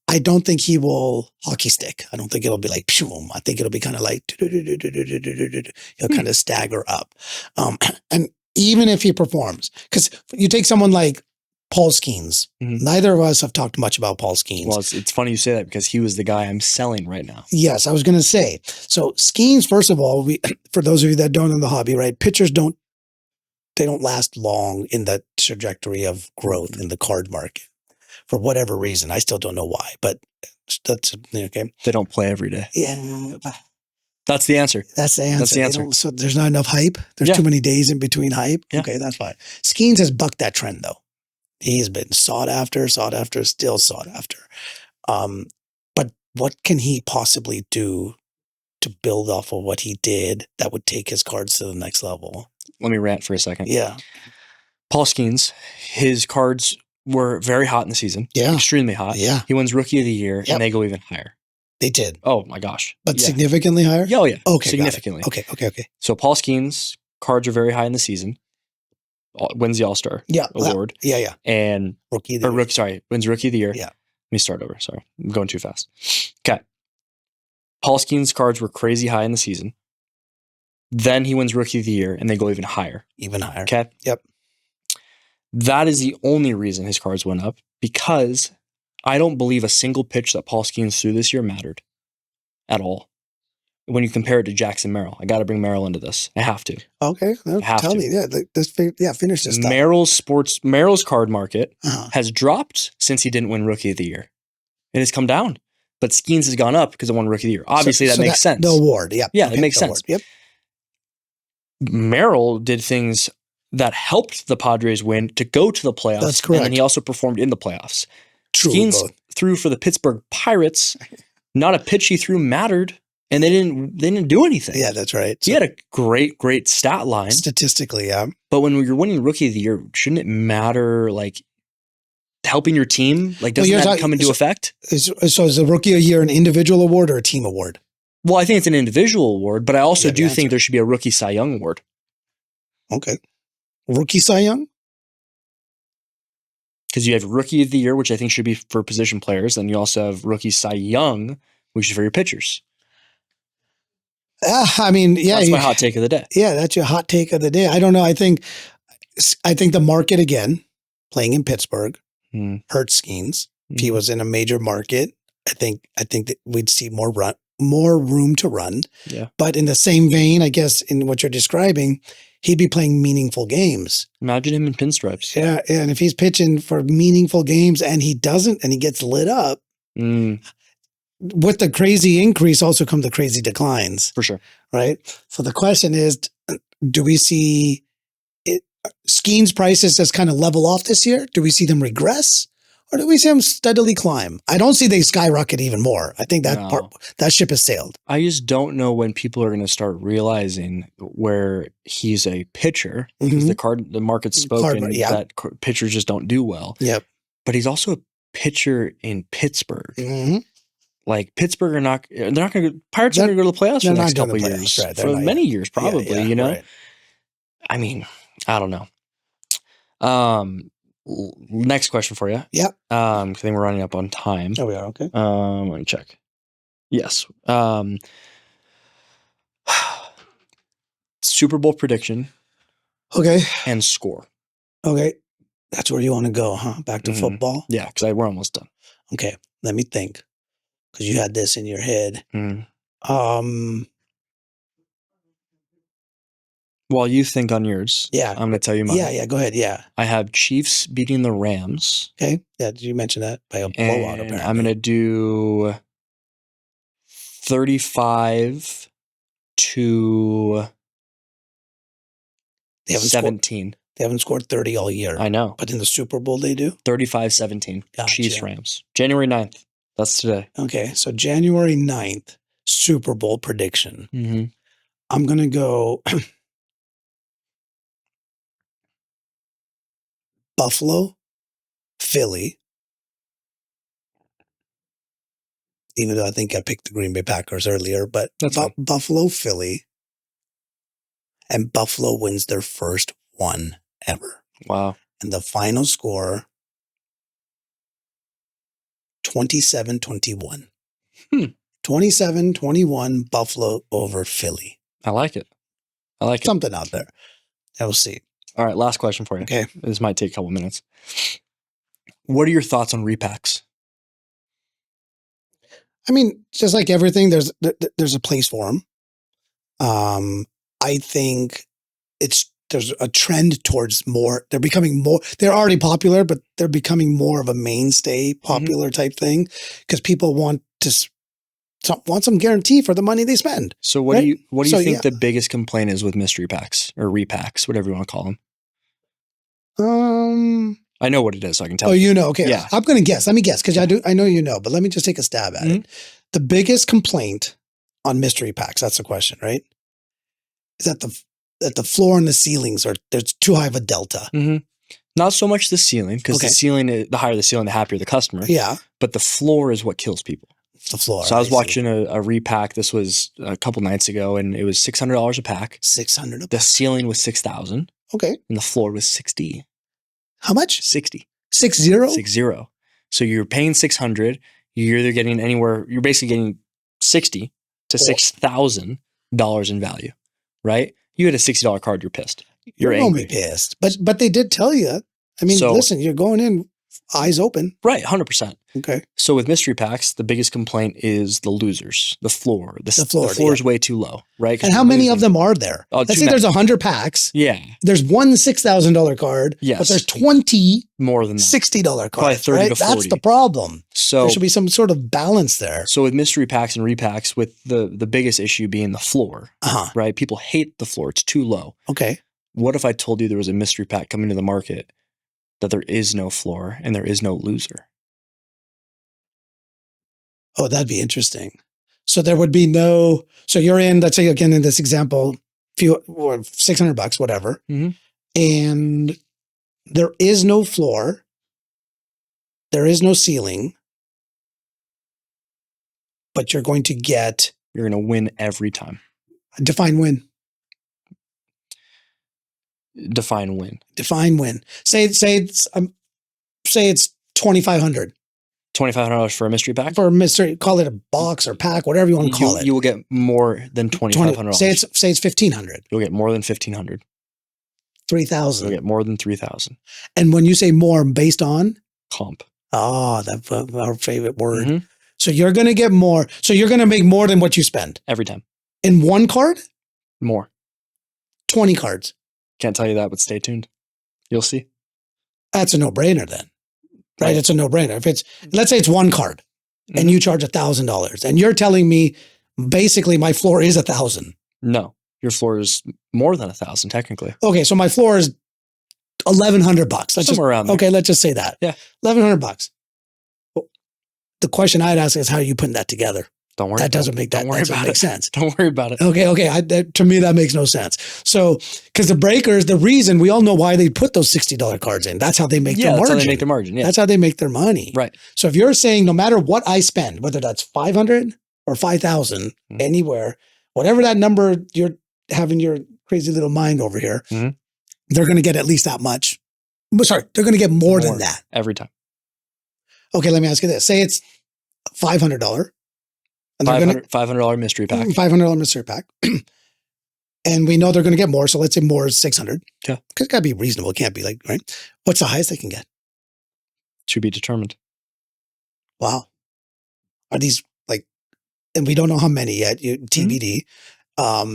S2: I don't think he will hockey stick. I don't think it'll be like, pshoom. I think it'll be kind of like, he'll kind of stagger up. And even if he performs, because you take someone like Paul Skeens. Neither of us have talked much about Paul Skeens.
S1: Well, it's funny you say that because he was the guy I'm selling right now.
S2: Yes, I was going to say. So Skeens, first of all, for those of you that don't know the hobby, right? Pitchers don't last long in the trajectory of growth in the card market. For whatever reason. I still don't know why, but that's okay.
S1: They don't play every day.
S2: Yeah.
S1: That's the answer.
S2: That's the answer.
S1: That's the answer.
S2: So there's not enough hype. There's too many days in between hype. Yeah. Okay, that's fine. Skeens has bucked that trend though. He's been sought after, still sought after. But what can he possibly do to build off of what he did that would take his cards to the next level.
S1: Let me rant for a second.
S2: Yeah.
S1: Paul Skeens, his cards were very hot in the season.
S2: Yeah.
S1: Extremely hot.
S2: Yeah.
S1: He wins Rookie of the Year, and they go even higher.
S2: They did.
S1: Oh, my gosh.
S2: But significantly higher?
S1: Yeah, oh, yeah.
S2: Okay.
S1: Significantly.
S2: Okay.
S1: So Paul Skeens' cards are very high in the season. Wins the All-Star award.
S2: Yeah.
S1: And wins Rookie of the Year.
S2: Yeah.
S1: Let me start over. Sorry. I'm going too fast. Okay. Paul Skeens' cards were crazy high in the season. Then he wins Rookie of the Year, and they go even higher.
S2: Even higher.
S1: Okay?
S2: Yep.
S1: That is the only reason his cards went up, because I don't believe a single pitch that Paul Skeens threw this year mattered at all. When you compare it to Jackson Merrill, I got to bring Merrill into this. I have to.
S2: Okay. Tell me. Yeah. Finish this stuff.
S1: Merrill's card market has dropped since he didn't win Rookie of the Year. It has come down. But Skeens has gone up because of one Rookie of the Year. Obviously, that makes sense.
S2: The award. Yeah.
S1: Yeah, it makes sense.
S2: Award. Yep.
S1: Merrill did things that helped the Padres win to go to the playoffs.
S2: That's correct.
S1: And then he also performed in the playoffs.
S2: True.
S1: Skeens threw for the Pittsburgh Pirates. Not a pitch he threw mattered, and they didn't do anything.
S2: Yeah, that's right.
S1: So he had a great stat line.
S2: Statistically, yeah.
S1: But when you're winning Rookie of the Year, shouldn't it matter, like, helping your team? Like, doesn't that come into effect?
S2: So is the Rookie of the Year an individual award or a team award?
S1: Well, I think it's an individual award, but I also do think there should be a Rookie Cy Young award.
S2: Okay. Rookie Cy Young?
S1: Because you have Rookie of the Year, which I think should be for position players. Then you also have Rookie Cy Young, which is for your pitchers.
S2: I mean, yeah.
S1: That's my hot take of the day.
S2: Yeah, that's your hot take of the day. I don't know. I think the market, again, playing in Pittsburgh, hurts Skeens. If he was in a major market, I think that we'd see more room to run.
S1: Yeah.
S2: But in the same vein, I guess, in what you're describing, he'd be playing meaningful games.
S1: Imagine him in pinstripes.
S2: Yeah, and if he's pitching for meaningful games and he doesn't, and he gets lit up, with the crazy increase also come the crazy declines.
S1: For sure.
S2: Right? So the question is, do we see Skeens prices just kind of level off this year? Do we see them regress? Or do we see them steadily climb? I don't see they skyrocket even more. I think that ship has sailed.
S1: I just don't know when people are going to start realizing where he's a pitcher. Because the market's spoken that pitchers just don't do well.
S2: Yep.
S1: But he's also a pitcher in Pittsburgh. Like, Pittsburgh they're not going to, Pirates are going to go to the playoffs for the next couple of years.
S2: Right,
S1: for many years, probably, you know?
S2: Right.
S1: I mean, I don't know. Next question for you.
S2: Yep.
S1: I think we're running up on time.
S2: Oh, we are. Okay.
S1: Let me check. Yes. Super Bowl prediction.
S2: Okay.
S1: And score.
S2: Okay. That's where you want to go, huh? Back to football?
S1: Yeah, because we're almost done.
S2: Okay. Let me think. Because you had this in your head.
S1: While you think on yours, I'm going to tell you mine.
S2: Yeah, go ahead. Yeah.
S1: I have Chiefs beating the Rams.
S2: Okay. Yeah, did you mention that? By a blowout, apparently.
S1: I'm going to do 35 to 17.
S2: They haven't scored 30 all year.
S1: I know.
S2: But in the Super Bowl, they do?
S1: 35-17.
S2: Gotcha.
S1: Chiefs, Rams. January 9th. That's today.
S2: Okay. So January 9th, Super Bowl prediction. I'm going to go Buffalo, Philly. Even though I think I picked the Green Bay Packers earlier, but Buffalo, Philly, and Buffalo wins their first one ever.
S1: Wow.
S2: And the final score, 27-21. 27-21 Buffalo over Philly.
S1: I like it.
S2: Something out there. We'll see.
S1: All right, last question for you.
S2: Okay.
S1: This might take a couple minutes. What are your thoughts on repacks?
S2: I mean, just like everything, there's a place for them. I think there's a trend towards more. They're becoming more. They're already popular, but they're becoming more of a mainstay popular type thing because people want some guarantee for the money they spend.
S1: So what do you think the biggest complaint is with mystery packs or repacks, whatever you want to call them? I know what it is, so I can tell you.
S2: Oh, you know, okay.
S1: Yeah.
S2: I'm going to guess. Let me guess because I know you know, but let me just take a stab at it. The biggest complaint on mystery packs? That's the question, right? Is that the floor and the ceilings there's too high of a delta?
S1: Mm-hmm. Not so much the ceiling, because the ceiling, the higher the ceiling, the happier the customer.
S2: Yeah.
S1: But the floor is what kills people.
S2: The floor.
S1: So I was watching a repack. This was a couple nights ago, and it was $600 a pack.
S2: $600.
S1: The ceiling was $6,000.
S2: Okay.
S1: And the floor was $60.
S2: How much?
S1: 60.
S2: 60?
S1: 60. So you're paying $600. You're either getting anywhere. You're basically getting $60 to $6,000 in value, right? You had a $60 card. You're pissed. You're angry.
S2: Pissed. But they did tell you. I mean, listen, you're going in eyes open.
S1: Right, 100%.
S2: Okay.
S1: So with mystery packs, the biggest complaint is the losers, the floor. The floor is way too low, right?
S2: And how many of them are there?
S1: Oh,
S2: let's say there's 100 packs.
S1: Yeah.
S2: There's one $6,000 card.
S1: Yes.
S2: But there's 20
S1: more than that.
S2: $60 cards.
S1: Probably 30 to 40.
S2: That's the problem.
S1: So
S2: there should be some sort of balance there.
S1: So with mystery packs and repacks, with the biggest issue being the floor, right? People hate the floor. It's too low.
S2: Okay.
S1: What if I told you there was a mystery pack coming to the market that there is no floor and there is no loser?
S2: Oh, that'd be interesting. So there would be no, so you're in, let's say again, in this example, or $600, whatever.
S1: Mm-hmm.
S2: And there is no floor. There is no ceiling, but you're going to
S1: win every time.
S2: Define win.
S1: Define win.
S2: Define win. Say it's $2,500.
S1: $2,500 for a mystery pack?
S2: For a mystery, call it a box or pack, whatever you want to call it.
S1: You will get more than $2,500.
S2: Say it's $1,500.
S1: You'll get more than $1,500.
S2: $3,000.
S1: You'll get more than $3,000.
S2: And when you say more, based on?
S1: Comp.
S2: Oh, that's our favorite word. Mm-hmm. So you're going to get more. So you're going to make more than what you spend.
S1: Every time.
S2: In one card?
S1: More.
S2: 20 cards.
S1: Can't tell you that, but stay tuned. You'll see.
S2: That's a no-brainer then. Right? It's a no-brainer. Let's say it's one card and you charge $1,000 and you're telling me basically my floor is $1,000.
S1: No, your floor is more than $1,000 technically.
S2: Okay. So my floor is $1,100.
S1: Somewhere around there.
S2: Okay. Let's just say that.
S1: Yeah.
S2: $1,100. Well, the question I'd ask is how are you putting that together?
S1: Don't worry.
S2: That doesn't make sense.
S1: Don't worry about it.
S2: Okay. To me, that makes no sense. So, because the breakers, the reason we all know why they put those $60 cards in. That's how they make their margin.
S1: That's how they make their margin. Yeah.
S2: That's how they make their money.
S1: Right.
S2: So if you're saying no matter what I spend, whether that's $500 or $5,000, anywhere, whatever that number you're having your crazy little mind over here, they're going to get at least that much. Sorry, they're going to get more than that
S1: every time.
S2: Okay, let me ask you this: say it's $500.
S1: $500 mystery pack.
S2: $500 mystery pack. And we know they're going to get more. So let's say more is $600.
S1: Yeah.
S2: Because it's got to be reasonable. It can't be like, right? What's the highest they can get?
S1: To be determined.
S2: Wow. Are these like, and we don't know how many yet, TBD. Are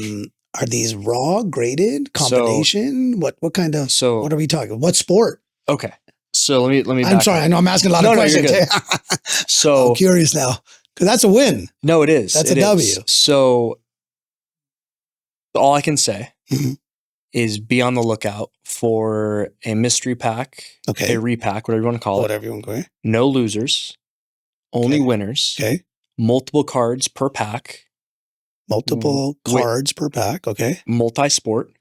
S2: these raw, graded, combination? What kind of, what are we talking? What sport?
S1: Okay. So let me
S2: I'm sorry. I know I'm asking a lot of questions.
S1: You're good. So
S2: I'm curious now. Because that's a win.
S1: No, it is.
S2: That's a W.
S1: So all I can say is be on the lookout for a mystery pack, a repack, whatever you want to call it.
S2: Whatever you want to call it.
S1: No losers, only winners.
S2: Okay.
S1: Multiple cards per pack.
S2: Multiple cards per pack. Okay.
S1: Multi-sport.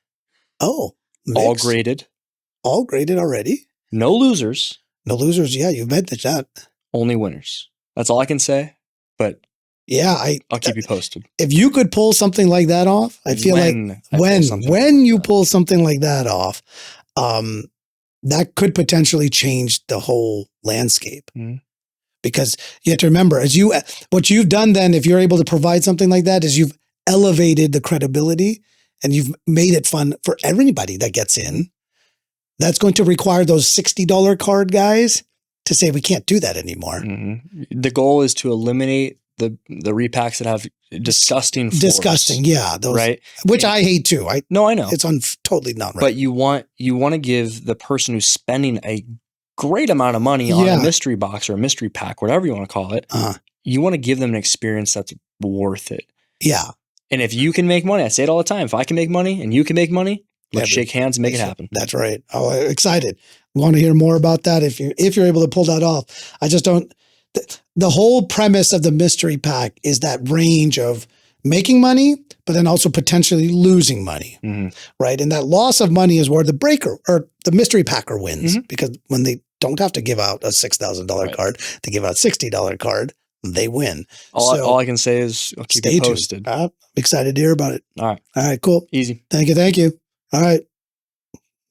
S2: Oh. Mixed.
S1: All graded.
S2: All graded already.
S1: No losers.
S2: No losers. Yeah, you've mentioned that.
S1: Only winners. That's all I can say. But
S2: yeah,
S1: I'll keep you posted.
S2: If you could pull something like that off, I feel like when you pull something like that off, that could potentially change the whole landscape. Because you have to remember, what you've done then, if you're able to provide something like that, is you've elevated the credibility and you've made it fun for everybody that gets in. That's going to require those $60 card guys to say we can't do that anymore.
S1: The goal is to eliminate the repacks that have disgusting floors.
S2: Disgusting, yeah. Those,
S1: right?
S2: Which I hate too. I It's totally not right.
S1: But you want to give the person who's spending a great amount of money on a mystery box or a mystery pack, whatever you want to call it, you want to give them an experience that's worth it.
S2: Yeah.
S1: And if you can make money, I say it all the time, if I can make money and you can make money, let's shake hands and make it happen.
S2: That's right. Oh, excited. Want to hear more about that if you're able to pull that off. I just don't. The whole premise of the mystery pack is that range of making money, but then also potentially losing money, right? And that loss of money is where the breaker or the mystery packer wins, because when they don't have to give out a $6,000 card, they give out a $60 card, they win.
S1: All I can say is I'll keep you posted.
S2: I'm excited to hear about it.
S1: All
S2: right, cool.
S1: Easy.
S2: Thank you. All right.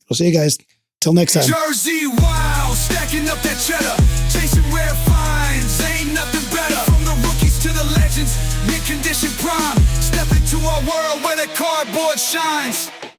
S2: We'll see you guys. Till next time.
S3: Jersey Wild, stacking up that cheddar, chasing rare finds, ain't nothing better. From the rookies to the legends, mid-condition prime, step into our world where the cardboard shines.